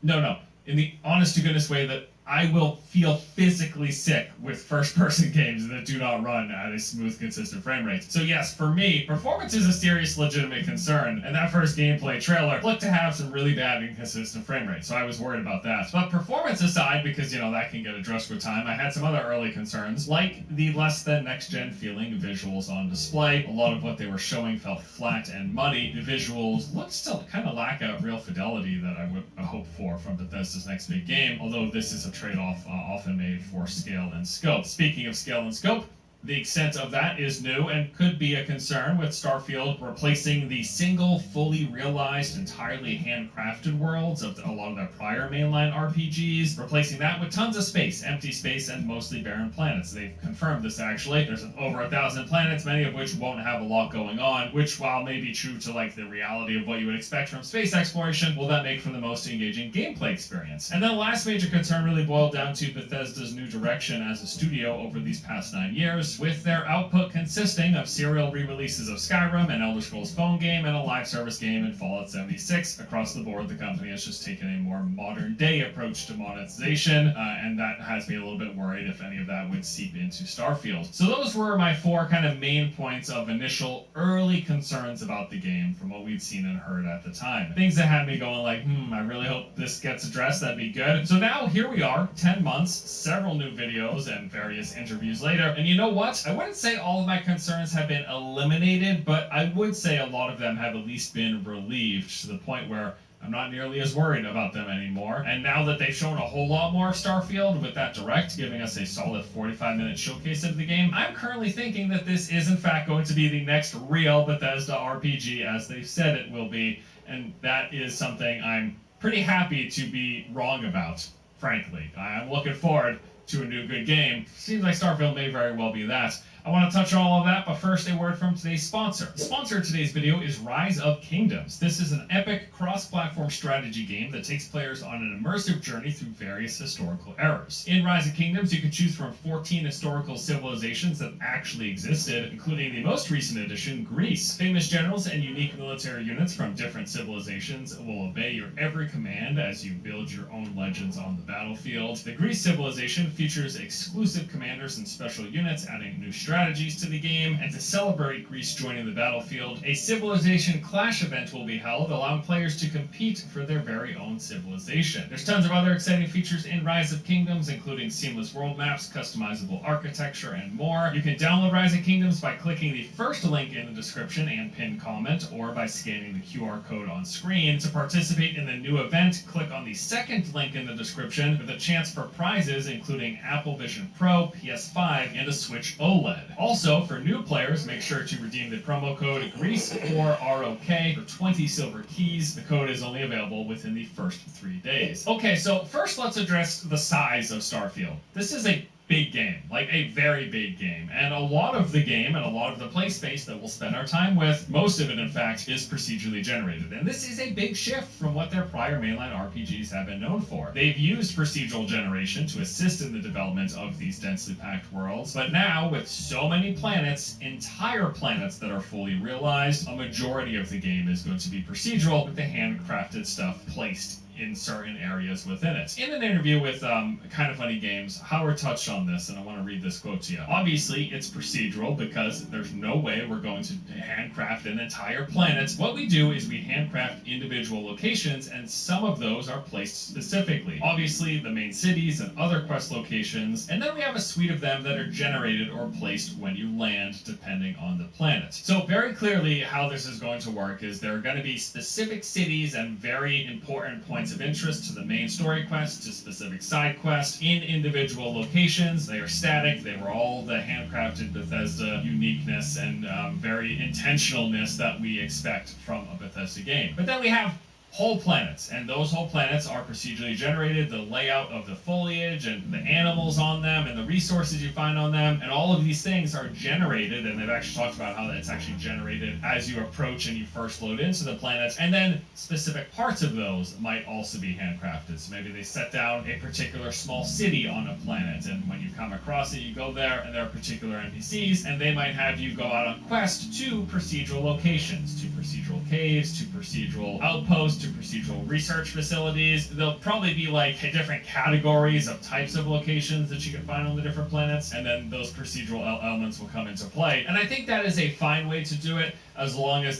No. In the honest-to-goodness way that I will feel physically sick with first-person games that do not run at a smooth, consistent frame rate. So yes, for me, performance is a serious, legitimate concern, and that first gameplay trailer looked to have some really bad, inconsistent frame rates, so I was worried about that. But performance aside, because, you know, that can get addressed with time, I had some other early concerns, like the less than next-gen feeling visuals on display. A lot of what they were showing felt flat and muddy. The visuals looked to kind of lack a real fidelity that I would hope for from Bethesda's next big game, although this is a trade-off often made for scale and scope. Speaking of scale and scope, the extent of that is new and could be a concern, with Starfield replacing the single, fully realized, entirely handcrafted worlds of a lot of their prior mainline RPGs, replacing that with tons of space, empty space, and mostly barren planets. They've confirmed this, actually. There's over 1,000 planets, many of which won't have a lot going on, which, while may be true to like the reality of what you would expect from space exploration, will that make for the most engaging gameplay experience? And then the last major concern really boiled down to Bethesda's new direction as a studio over these past 9 years, with their output consisting of serial re-releases of Skyrim, an Elder Scrolls phone game, and a live service game in Fallout 76. Across the board, the company has just taken a more modern-day approach to monetization, and that has me a little bit worried if any of that would seep into Starfield. So those were my 4 kind of main points of initial early concerns about the game from what we'd seen and heard at the time. Things that had me going like, I really hope this gets addressed, that'd be good. So now, here we are, 10 months, several new videos, and various interviews later, and you know what? I wouldn't say all of my concerns have been eliminated, but I would say a lot of them have at least been relieved to the point where I'm not nearly as worried about them anymore. And now that they've shown a whole lot more of Starfield with that Direct, giving us a solid 45-minute showcase of the game, I'm currently thinking that this is in fact going to be the next real Bethesda RPG, as they've said it will be, and that is something I'm pretty happy to be wrong about, frankly. I'm looking forward to a new good game. Seems like Starfield may very well be that. I want to touch on all of that, but first a word from today's sponsor. The sponsor of today's video is Rise of Kingdoms. This is an epic cross-platform strategy game that takes players on an immersive journey through various historical eras. In Rise of Kingdoms, you can choose from 14 historical civilizations that actually existed, including the most recent addition, Greece. Famous generals and unique military units from different civilizations will obey your every command as you build your own legends on the battlefield. The Greece civilization features exclusive commanders and special units, adding new strategies to the game, and to celebrate Greece joining the battlefield, a Civilization Clash event will be held, allowing players to compete for their very own civilization. There's tons of other exciting features in Rise of Kingdoms, including seamless world maps, customizable architecture, and more. You can download Rise of Kingdoms by clicking the first link in the description and pinned comment, or by scanning the QR code on screen. To participate in the new event, click on the second link in the description with a chance for prizes, including Apple Vision Pro, PS5, and a Switch OLED. Also, for new players, make sure to redeem the promo code GREASE4ROK for 20 silver keys. The code is only available within the first 3 days. Okay, so first let's address the size of Starfield. This is a big game, like a very big game, and a lot of the game and a lot of the play space that we'll spend our time with, most of it in fact, is procedurally generated, and this is a big shift from what their prior mainline RPGs have been known for. They've used procedural generation to assist in the development of these densely packed worlds, but now with so many planets, entire planets that are fully realized, a majority of the game is going to be procedural, with the handcrafted stuff placed in certain areas within it. In an interview with Kind of Funny Games, Howard touched on this, and I want to read this quote to you. Obviously, it's procedural because there's no way we're going to handcraft an entire planet. What we do is we handcraft individual locations, and some of those are placed specifically. Obviously, the main cities and other quest locations, and then we have a suite of them that are generated or placed when you land, depending on the planet. So very clearly, how this is going to work is there are going to be specific cities and very important points of interest to the main story quest, to specific side quests, in individual locations. They are static. They were all the handcrafted Bethesda uniqueness and very intentionalness that we expect from a Bethesda game. But then we have whole planets, and those whole planets are procedurally generated. The layout of the foliage and the animals on them and the resources you find on them, and all of these things are generated, and they've actually talked about how it's actually generated as you approach and you first load into the planets, and then specific parts of those might also be handcrafted. So maybe they set down a particular small city on a planet, and when you come across it, you go there, and there are particular NPCs, and they might have you go out on quest to procedural locations, to procedural caves, to procedural outposts, to procedural research facilities. There'll probably be like different categories of types of locations that you can find on the different planets, and then those procedural elements will come into play. And I think that is a fine way to do it, as long as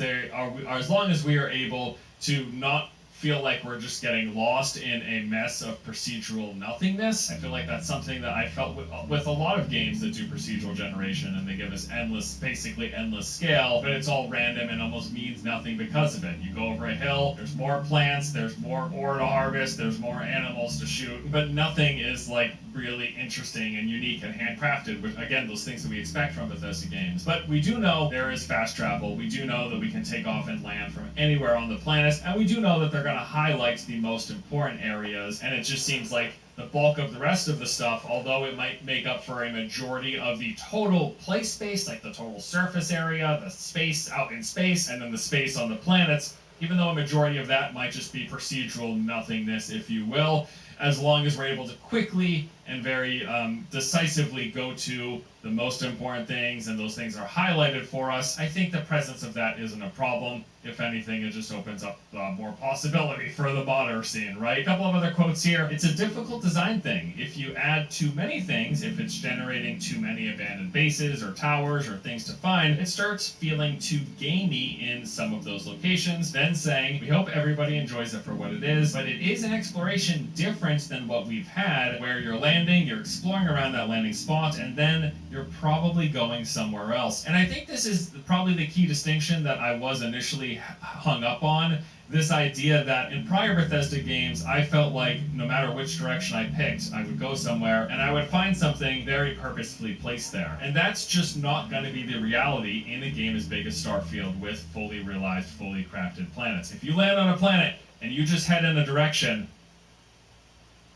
we are able to not feel like we're just getting lost in a mess of procedural nothingness. I feel like that's something that I felt with a lot of games that do procedural generation, and they give us basically endless scale, but it's all random and almost means nothing because of it. You go over a hill, there's more plants, there's more ore to harvest, there's more animals to shoot, but nothing is like really interesting and unique and handcrafted, which again, those things that we expect from Bethesda games. But we do know there is fast travel, we do know that we can take off and land from anywhere on the planet, and we do know that they're going to highlight the most important areas, and it just seems like the bulk of the rest of the stuff, although it might make up for a majority of the total play space, like the total surface area, the space out in space, and then the space on the planets, even though a majority of that might just be procedural nothingness, if you will, as long as we're able to quickly and very decisively go to the most important things, and those things are highlighted for us, I think the presence of that isn't a problem. If anything, it just opens up more possibility for the modder scene, right? A couple of other quotes here. It's a difficult design thing. If you add too many things, if it's generating too many abandoned bases or towers or things to find, it starts feeling too gamey in some of those locations. Then saying, we hope everybody enjoys it for what it is, but it is an exploration different than what we've had, where you're landing, you're exploring around that landing spot, and then you're probably going somewhere else. And I think this is probably the key distinction that I was initially hung up on. This idea that in prior Bethesda games, I felt like no matter which direction I picked, I would go somewhere, and I would find something very purposefully placed there. And that's just not going to be the reality in a game as big as Starfield with fully realized, fully crafted planets. If you land on a planet and you just head in a direction,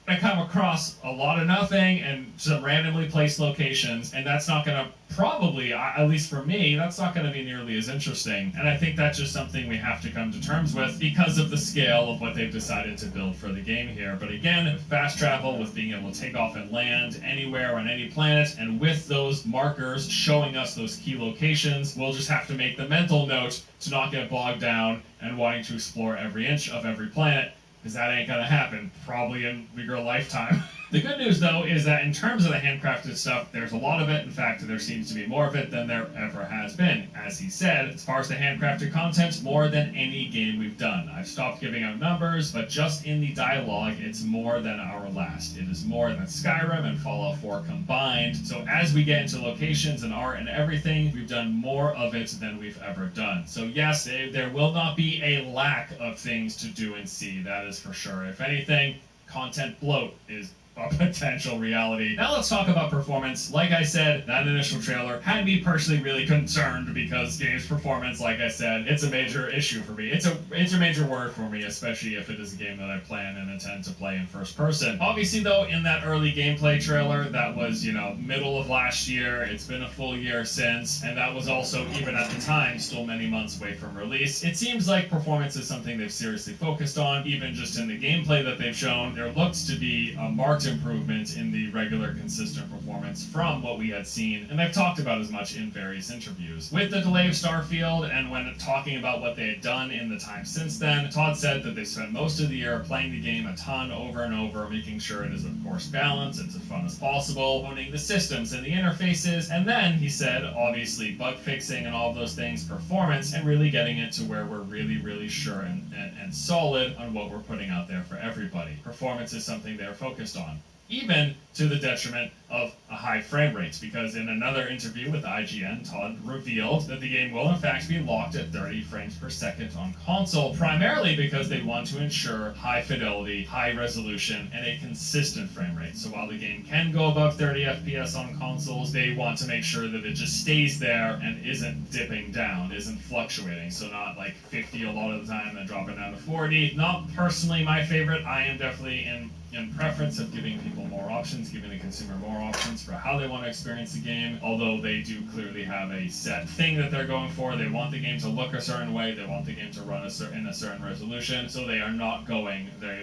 I come across a lot of nothing and some randomly placed locations, and that's not going to probably, at least for me, that's not going to be nearly as interesting. And I think that's just something we have to come to terms with because of the scale of what they've decided to build for the game here. But again, fast travel, with being able to take off and land anywhere on any planet, and with those markers showing us those key locations, we'll just have to make the mental note to not get bogged down and wanting to explore every inch of every planet, because that ain't gonna happen, probably in your lifetime. The good news, though, is that in terms of the handcrafted stuff, there's a lot of it. In fact, there seems to be more of it than there ever has been. As he said, as far as the handcrafted content, more than any game we've done. I've stopped giving out numbers, but just in the dialogue, it's more than our last. It is more than Skyrim and Fallout 4 combined. So as we get into locations and art and everything, we've done more of it than we've ever done. So yes, there will not be a lack of things to do and see, that is for sure. If anything, content bloat is a potential reality. Now let's talk about performance. Like I said, that initial trailer had me personally really concerned because game's performance, like I said, it's a major issue for me. It's a major word for me, especially if it is a game that I plan and intend to play in first person. Obviously though, in that early gameplay trailer, that was, middle of last year, it's been a full year since, and that was also, even at the time, still many months away from release. It seems like performance is something they've seriously focused on. Even just in the gameplay that they've shown, there looks to be a marked improvement in the regular consistent performance from what we had seen, and I've talked about as much in various interviews. With the delay of Starfield, and when talking about what they had done in the time since then, Todd said that they spent most of the year playing the game a ton over and over, making sure it is of course balanced, it's as fun as possible, honing the systems and the interfaces, and then he said obviously bug fixing and all of those things, performance, and really getting it to where we're really sure and solid on what we're putting out there for everybody. Performance is something they're focused on, even to the detriment of a high frame rates, because in another interview with IGN, Todd revealed that the game will in fact be locked at 30 frames per second on console, primarily because they want to ensure high fidelity, high resolution, and a consistent frame rate. So while the game can go above 30 FPS on consoles, they want to make sure that it just stays there and isn't dipping down, isn't fluctuating. So not like 50 a lot of the time, then dropping down to 40. Not personally my favorite. I am definitely in preference of giving people more options, giving the consumer more options for how they want to experience the game, although they do clearly have a set thing that they're going for. They want the game to look a certain way, they want the game to run in a certain resolution, so they've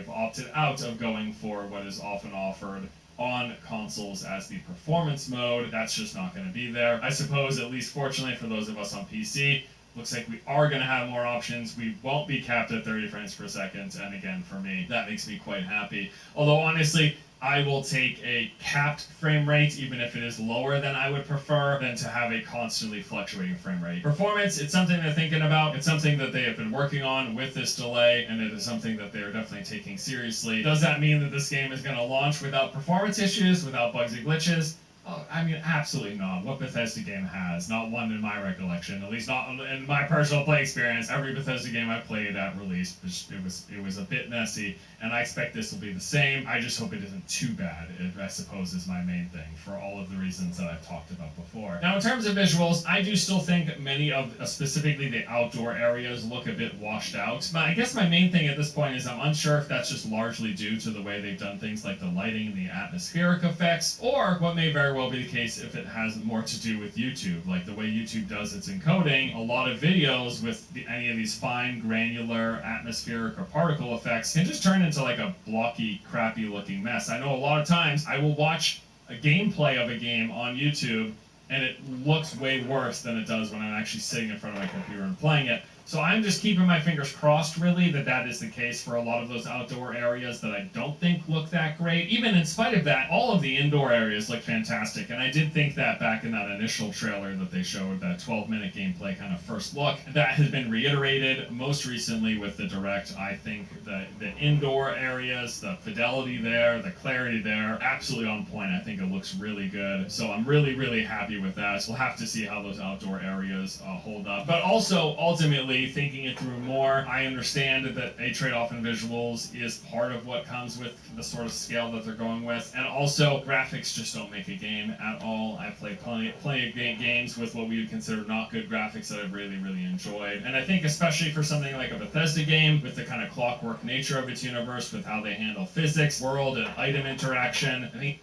opted out of going for what is often offered on consoles as the performance mode. That's just not going to be there. I suppose, at least fortunately for those of us on PC, Looks like we are going to have more options. We won't be capped at 30 frames per second, and again, for me, that makes me quite happy. Although, honestly, I will take a capped frame rate, even if it is lower than I would prefer, than to have a constantly fluctuating frame rate. Performance, it's something they're thinking about. It's something that they have been working on with this delay, and it is something that they are definitely taking seriously. Does that mean that this game is going to launch without performance issues, without bugs and glitches? Oh, I mean, absolutely not. What Bethesda game has? Not one in my recollection. At least not in my personal play experience. Every Bethesda game I played at release, it was a bit messy, and I expect this will be the same. I just hope it isn't too bad, I suppose is my main thing, for all of the reasons that I've talked about before. Now, in terms of visuals, I do still think many of, specifically the outdoor areas, look a bit washed out. But I guess my main thing at this point is I'm unsure if that's just largely due to the way they've done things like the lighting and the atmospheric effects, or what may very well be the case if it has more to do with YouTube. Like the way YouTube does its encoding, a lot of videos with any of these fine, granular, atmospheric, or particle effects can just turn into like a blocky, crappy looking mess. I know a lot of times I will watch a gameplay of a game on YouTube and it looks way worse than it does when I'm actually sitting in front of my computer and playing it. So I'm just keeping my fingers crossed, really, that that is the case for a lot of those outdoor areas that I don't think look that great. Even in spite of that, all of the indoor areas look fantastic, and I did think that back in that initial trailer that they showed, that 12-minute gameplay kind of first look. That has been reiterated most recently with the Direct. I think the indoor areas, the fidelity there, the clarity there, absolutely on point. I think it looks really good. So I'm really, really happy with that. So we'll have to see how those outdoor areas hold up. But also, ultimately, thinking it through more, I understand that a trade-off in visuals is part of what comes with the sort of scale that they're going with, and also graphics just don't make a game at all. I've played plenty of games with what we would consider not good graphics that I've really, really enjoyed, and I think especially for something like a Bethesda game, with the kind of clockwork nature of its universe, with how they handle physics, world, and item interaction, I think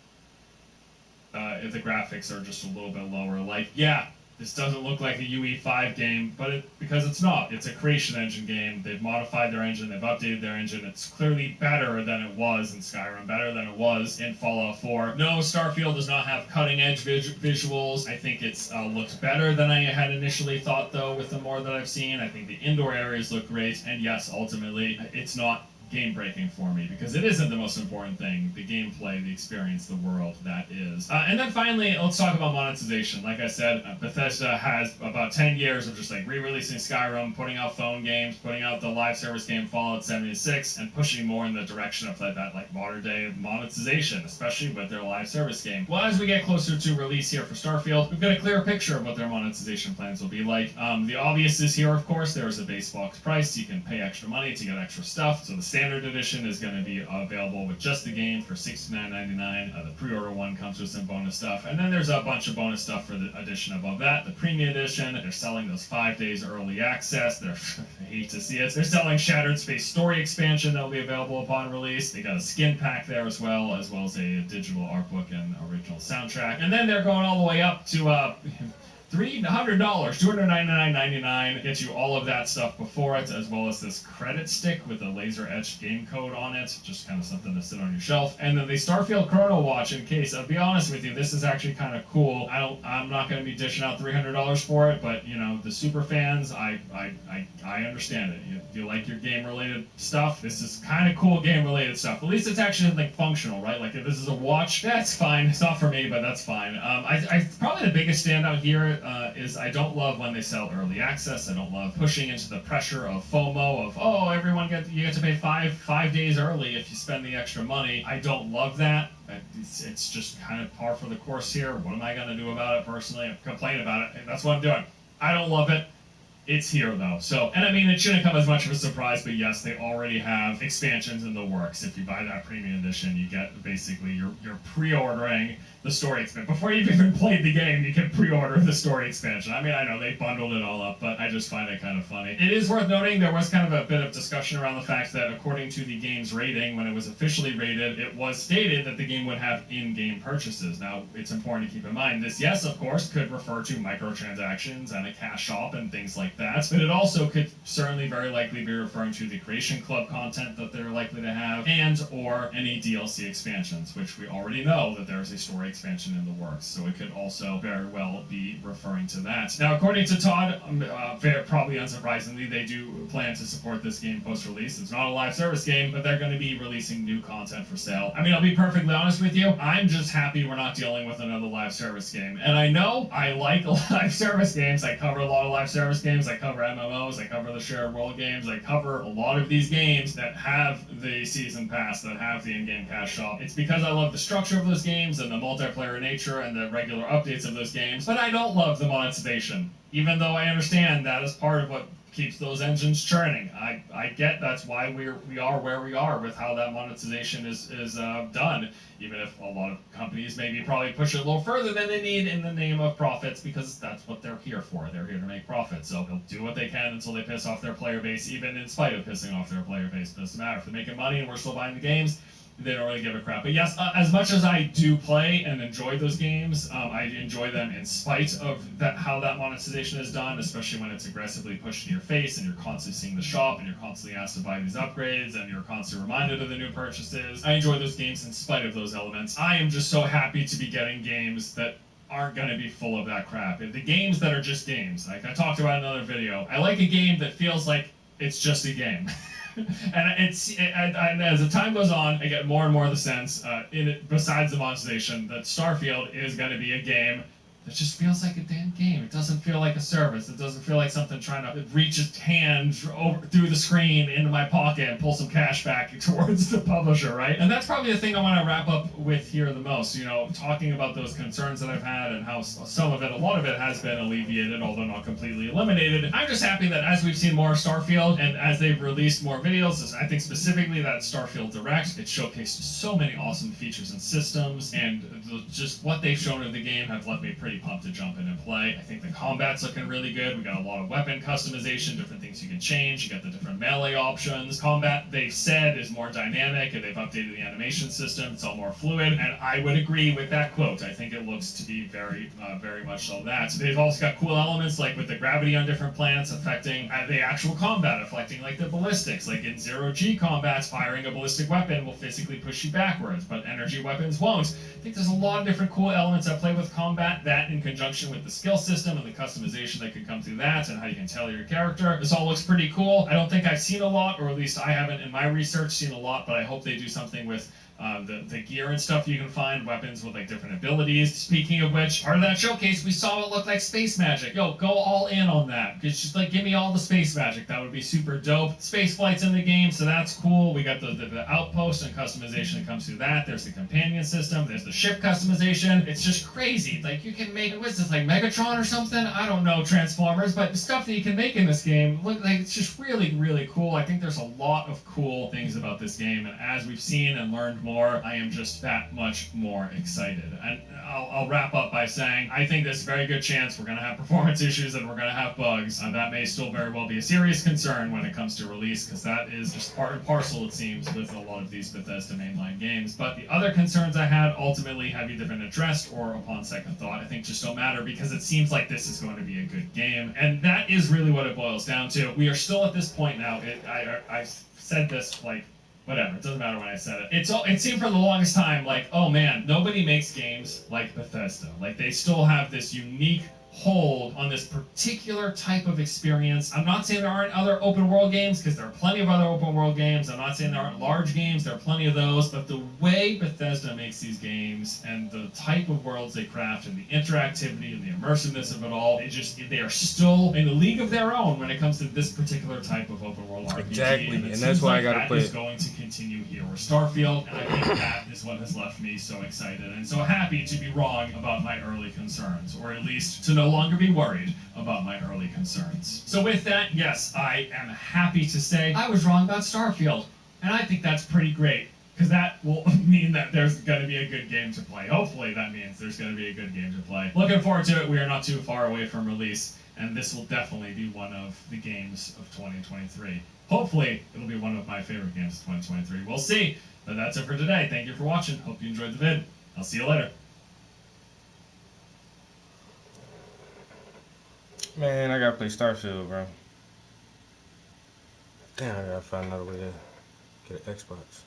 if the graphics are just a little bit lower, like, yeah, this doesn't look like a UE5 game, but because it's not. It's a Creation Engine game. They've modified their engine. They've updated their engine. It's clearly better than it was in Skyrim, better than it was in Fallout 4. No, Starfield does not have cutting-edge visuals. I think it's looks better than I had initially thought, though, with the more that I've seen. I think the indoor areas look great, and yes, ultimately, it's not game-breaking for me, because it isn't the most important thing. The gameplay, the experience, the world, that is. And then finally, let's talk about monetization. Like I said, Bethesda has about 10 years of just like re-releasing Skyrim, putting out phone games, putting out the live service game Fallout 76, and pushing more in the direction of that like modern-day monetization, especially with their live service game. Well, as we get closer to release here for Starfield, we've got a clear picture of what their monetization plans will be like. The obvious is here, of course. There is a base box price. You can pay extra money to get extra stuff. So the Standard Edition is going to be available with just the game for $69.99. The pre-order one comes with some bonus stuff, and then there's a bunch of bonus stuff for the edition above that. The Premium Edition, they're selling those 5 days early access. I hate to see it. They're selling Shattered Space Story expansion that will be available upon release. They got a skin pack there as well as a digital art book and original soundtrack. And then they're going all the way up to $300, $299.99, gets you all of that stuff before it, as well as this credit stick with a laser-etched game code on it, just kind of something to sit on your shelf. And then the Starfield Chrono Watch, in case, I'll be honest with you, this is actually kind of cool. I'm not going to be dishing out $300 for it, but, you know, the super fans, I understand it. You like your game-related stuff, this is kind of cool game-related stuff. At least it's actually something functional, right? Like, if this is a watch, that's fine. It's not for me, but that's fine. Probably the biggest standout here is I don't love when they sell early access. I don't love pushing into the pressure of FOMO, of, oh, you get to pay five days early if you spend the extra money. I don't love that. It's just kind of par for the course here. What am I going to do about it personally? I complain about it. That's what I'm doing. I don't love it. It's here, though. So, and I mean, it shouldn't come as much of a surprise, but yes, they already have expansions in the works. If you buy that premium edition, you get basically, you're pre-ordering the story expansion. Before you've even played the game, you can pre-order the story expansion. I mean, I know they bundled it all up, but I just find it kind of funny. It is worth noting, there was kind of a bit of discussion around the fact that according to the game's rating, when it was officially rated, it was stated that the game would have in-game purchases. Now, it's important to keep in mind, this, yes, of course, could refer to microtransactions and a cash shop and things like that, but it also could certainly very likely be referring to the Creation Club content that they're likely to have, and or any DLC expansions, which we already know that there's a story expansion in the works, so it could also very well be referring to that. Now, according to Todd, probably unsurprisingly, they do plan to support this game post-release. It's not a live service game, but they're going to be releasing new content for sale. I mean, I'll be perfectly honest with you, I'm just happy we're not dealing with another live service game. And I know I like live service games. I cover a lot of live service games. I cover MMOs. I cover the shared world games. I cover a lot of these games that have the season pass, that have the in-game cash shop. It's because I love the structure of those games and the multiplayer nature and the regular updates of those games, but I don't love the monetization. Even though I understand that is part of what keeps those engines churning. I get that's why we are where we are with how that monetization is done, even if a lot of companies maybe probably push it a little further than they need in the name of profits, because that's what they're here for. They're here to make profits, so they'll do what they can until they piss off their player base, even in spite of pissing off their player base. It doesn't matter. If they're making money and we're still buying the games, they don't really give a crap. But yes, as much as I do play and enjoy those games, I enjoy them in spite of how that monetization is done, especially when it's aggressively pushed in your face and you're constantly seeing the shop and you're constantly asked to buy these upgrades and you're constantly reminded of the new purchases. I enjoy those games in spite of those elements. I am just so happy to be getting games that aren't going to be full of that crap. The games that are just games, like I talked about in another video, I like a game that feels like it's just a game. And as the time goes on, I get more and more the sense, besides the monetization, that Starfield is going to be a game that just feels like a damn game. It doesn't feel like a service. It doesn't feel like something trying to reach its hand through the screen into my pocket and pull some cash back towards the publisher, right? And that's probably the thing I want to wrap up with here the most, talking about those concerns that I've had and how a lot of it has been alleviated, although not completely eliminated. I'm just happy that as we've seen more Starfield and as they've released more videos, I think specifically that Starfield Direct, it showcased so many awesome features and systems, and just what they've shown in the game have left me pretty pumped to jump in and play. I think the combat's looking really good. We got a lot of weapon customization, different things you can change. You got the different melee options. Combat, they've said, is more dynamic, and they've updated the animation system. It's all more fluid, and I would agree with that quote. I think it looks to be very much so that. So they've also got cool elements, like with the gravity on different planets affecting the actual combat, affecting like the ballistics. Like in zero-G combats, firing a ballistic weapon will physically push you backwards, but energy weapons won't. I think there's a lot of different cool elements that play with combat, that in conjunction with the skill system and the customization that could come through that and how you can tailor your character. This all looks pretty cool. I don't think I've seen a lot, or at least I haven't in my research seen a lot, but I hope they do something with the gear and stuff you can find, weapons with like different abilities. Speaking of which, part of that showcase, we saw it look like space magic. Yo, go all in on that. It's just like, give me all the space magic. That would be super dope. Space flight's in the game, so that's cool. We got the outpost and customization that comes through that. There's the companion system. There's the ship customization. It's just crazy. Like, you can make, what is this, like Megatron or something? I don't know, Transformers, but the stuff that you can make in this game, look like it's just really, really cool. I think there's a lot of cool things about this game, and as we've seen and learned more, I am just that much more excited. And I'll wrap up by saying I think there's a very good chance we're going to have performance issues and we're going to have bugs. That may still very well be a serious concern when it comes to release, because that is just part and parcel, it seems, with a lot of these Bethesda mainline games. But the other concerns I had ultimately have either been addressed or, upon second thought, I think just don't matter, because it seems like this is going to be a good game. And that is really what it boils down to. We are still at this point now. I said this like, whatever, it doesn't matter when I said it. It seemed for the longest time like, oh man, nobody makes games like Bethesda. Like, they still have this unique hold on this particular type of experience. I'm not saying there aren't other open world games, because there are plenty of other open world games. I'm not saying there aren't large games, there are plenty of those, but the way Bethesda makes these games and the type of worlds they craft and the interactivity and the immersiveness of it all, they are still in a league of their own when it comes to this particular type of open world RPG. Exactly, and like that's why I gotta play it. That is going to continue here with Starfield, and I think that is what has left me so excited and so happy to be wrong about my early concerns, or at least to no longer be worried about my early concerns. So with that, yes, I am happy to say I was wrong about Starfield, and I think that's pretty great, because that will mean that there's going to be a good game to play. Hopefully that means there's going to be a good game to play. Looking forward to it. We are not too far away from release, and this will definitely be one of the games of 2023. Hopefully it'll be one of my favorite games of 2023. We'll see. But that's it for today. Thank you for watching. Hope you enjoyed the vid. I'll see you later. Man, I gotta play Starfield, bro. Damn, I gotta find another way to get an Xbox.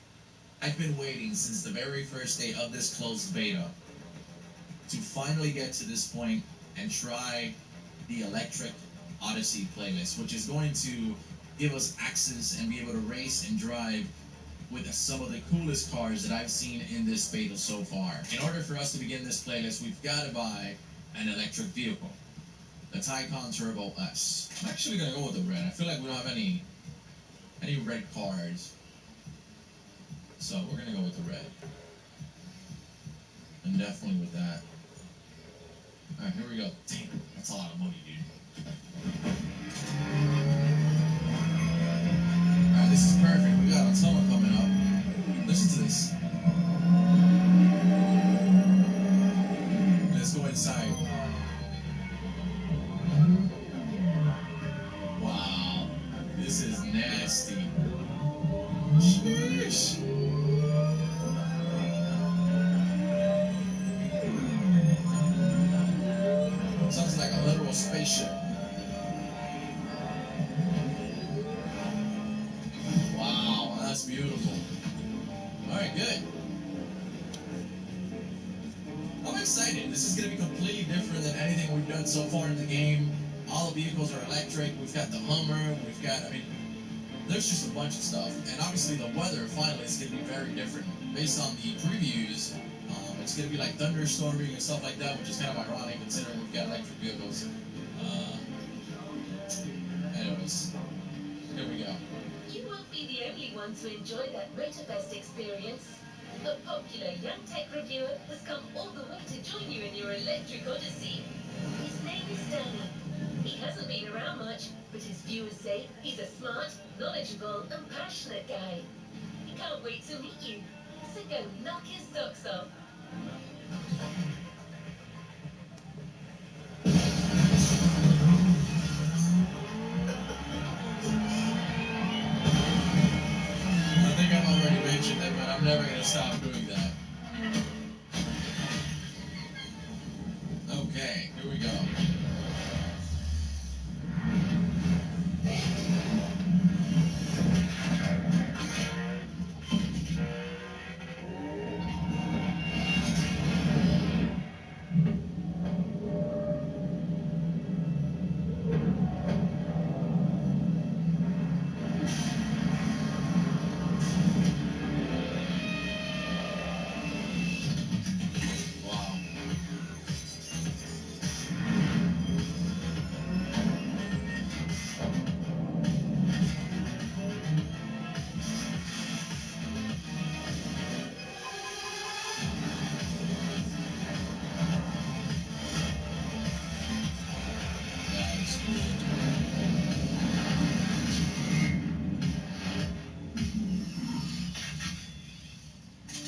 I've been waiting since the very first day of this closed beta to finally get to this point and try the Electric Odyssey playlist, which is going to give us access and be able to race and drive with some of the coolest cars that I've seen in this beta so far. In order for us to begin this playlist, we've got to buy an electric vehicle. The Taycan Turbo S. I'm actually going to go with the red. I feel like we don't have any red cars. So we're going to go with the red. And definitely with that. Alright, here we go. Damn, that's a lot of money, dude. Alright, this is perfect. We got a tunnel coming up. Listen to this. Let's go inside. Wow. This is nasty. Sheesh. Sounds like a literal spaceship. Wow, that's beautiful. Alright, good. I'm excited. This is going to be completely different than anything we've done so far in the game. All the vehicles are electric. We've got the Hummer. We've got, there's just a bunch of stuff. And obviously the weather, finally, is going to be very different. Based on the previews, it's going to be like thunderstorming and stuff like that, which is kind of ironic considering we've got electric vehicles. Anyways, here we go. You won't be the only one to enjoy that Motorfest experience. A popular young tech reviewer has come all the way to join you in your electric odyssey. His name is Danny. He hasn't been around much, but his viewers say he's a smart, knowledgeable, and passionate guy. He can't wait to meet you, so go knock his socks off. I think I've already mentioned it, but I'm never going to stop doing that. Okay, here we go.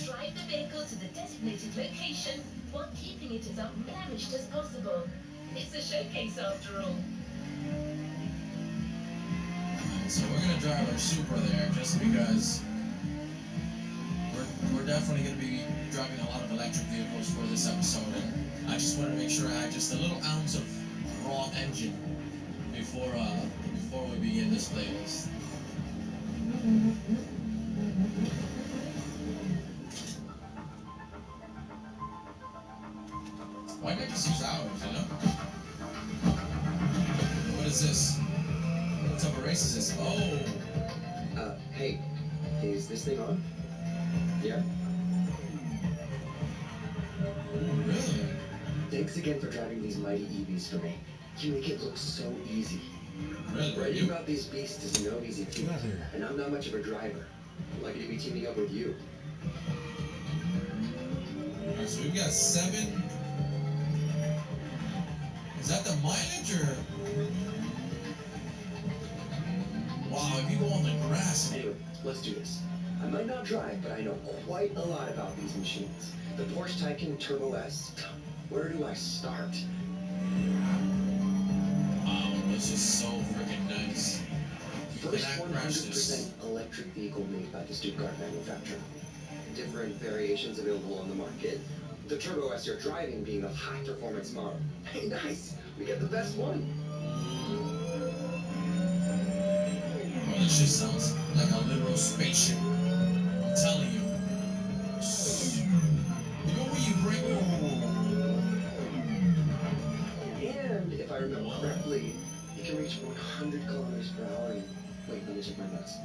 Drive the vehicle to the designated location while keeping it as unblemished as possible. It's a showcase after all. So we're going to drive our Supra there just because we're definitely going to be driving a lot of electric vehicles for this episode. And I just want to make sure I had just a little ounce of raw engine before we begin this playlist. Why not just use ours, you know? What is this? What type of race is this? Oh! Hey, is this thing on? Yeah? Really? Thanks again for driving these mighty EVs for me. You make it look so easy. Really? Writing about these beasts is no easy feat, and I'm not much of a driver. I'm lucky to be teaming up with you. Alright, so we've got 7. Is that the mileage or? Wow, if you go on the grass. Anyway, let's do this. I might not drive, but I know quite a lot about these machines. The Porsche Taycan Turbo S. Where do I start? Wow, this is so freaking nice. First 100% electric vehicle made by the Stuttgart manufacturer. Different variations available on the market. The Turbo S you're driving being the high-performance model. Hey, nice! We got the best one. shit sounds like a literal spaceship. I'm telling you. You know where you bring And if I remember correctly, it can reach 100 kilometers per hour in, wait, let me check my notes.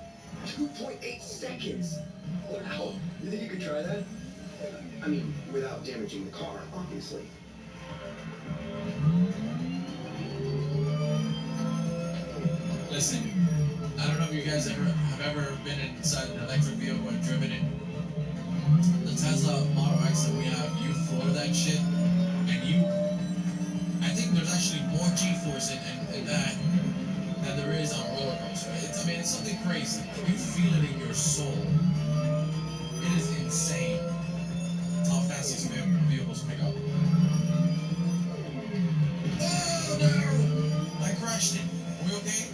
2.8 seconds! Wow! You think you could try that? I mean, without damaging the car, obviously. Listen, I don't know if you guys have ever been inside an electric vehicle and driven it. The Tesla Model X that we have, you floor that shit, and I think there's actually more G-force in that than there is on a roller coaster. I mean, it's something crazy. You feel it in your soul. It is insane how fast these vehicles pick up. Oh no! I crashed it. Are we okay?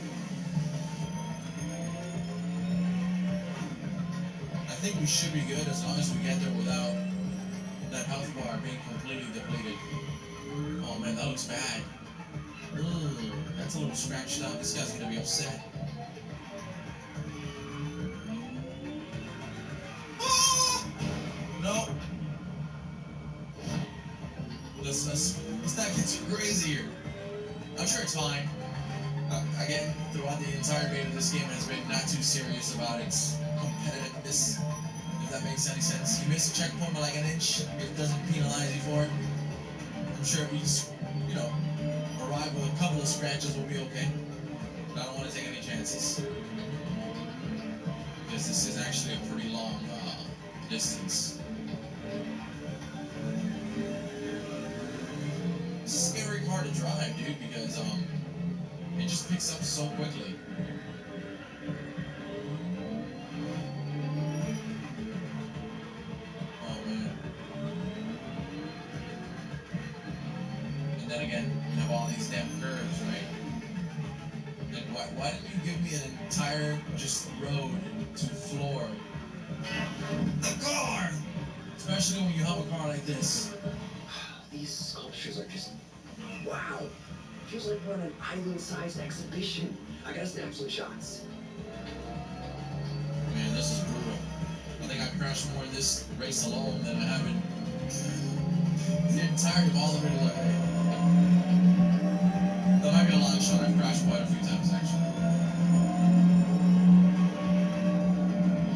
I think we should be good as long as we get there without that health bar being completely depleted. Oh man, that looks bad. Ooh, that's a little scratched up. This guy's gonna be upset. Oh! No. This that gets crazier. I'm sure it's fine. Again, throughout the entire beta, this game has been not too serious about its competitiveness, if that makes any sense. You miss a checkpoint by like an inch, it doesn't penalize you for it. I'm sure if you just, arrive with a couple of scratches, we'll be okay. But I don't want to take any chances. Because this is actually a pretty long distance. It's a scary car to drive, dude, because it just picks up so quickly. Oh man. And then again, you have all these damn curves, right? And why didn't you give me an entire just road to floor the car? Especially when you have a car like this. These sculptures are just, wow. Feels like we're on an island-sized exhibition. I gotta snap some shots. Man, this is brutal. I think I crashed more in this race alone than I have in the entirety of all of Middle Earth. That might be a long shot. I've crashed quite a few times, actually.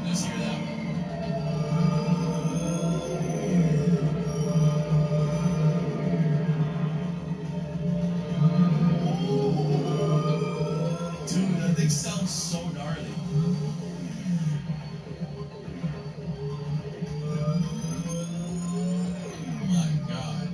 Let's hear that. Dude, that thing sounds so gnarly. My God.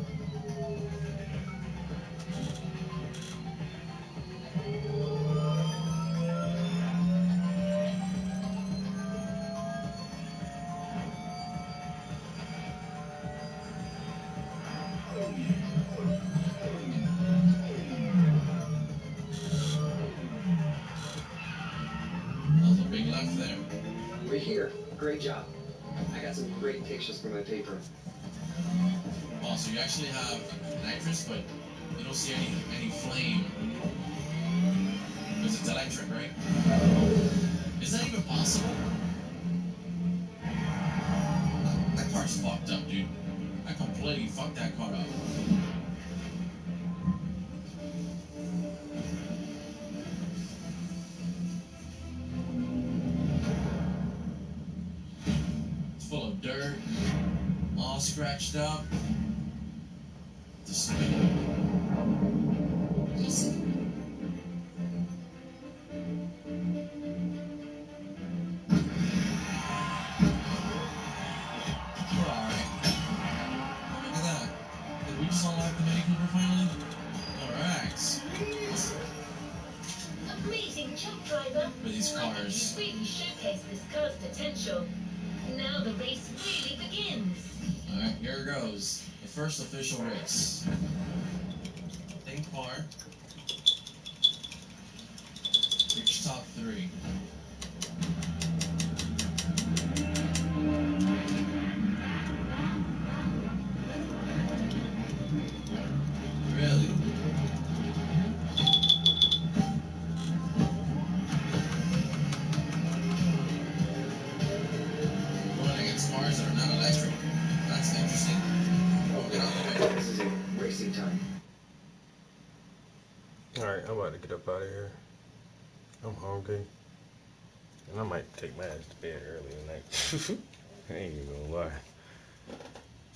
That's a big left there. We're here. Great job. I got some great pictures for my paper. Oh, so you actually have nitrous, but you don't see any flame. Because it's electric, right? Is that even possible? That car's fucked up, dude. I completely fucked that car up. It's full of dirt, all scratched up. We're alright. Look at that. Did we just unlock the Mini Cooper finally? Alright. Sweet. Amazing job, driver. For these cars. You really showcased this car's potential. Now the race really begins. Alright, here it goes. The first official race. Think car. Reach top 3. Really? about to get up out of here. I'm hungry. And I might take my ass to bed early tonight. I ain't even gonna lie.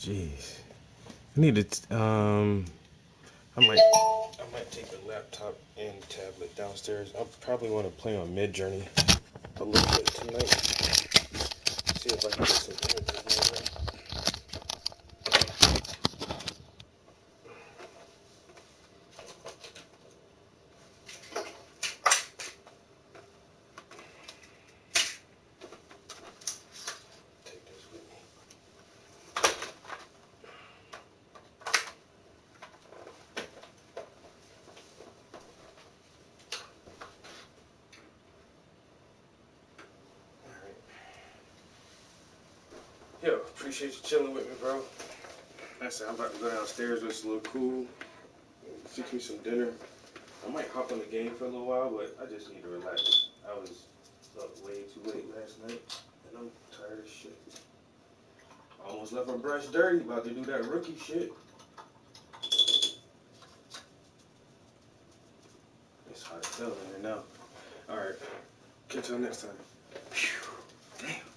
Jeez. I need to, I might take the laptop and tablet downstairs. I probably want to play on Midjourney a little bit tonight. See if I can get some images made up. Yo, appreciate you chilling with me, bro. Like I said, I'm about to go downstairs when it's a little cool. Fix me some dinner. I might hop on the game for a little while, but I just need to relax. I was up way too late last night, and I'm tired as shit. Almost left my brush dirty, about to do that rookie shit. It's hot as hell in here now. Alright, catch y'all next time. Phew, damn.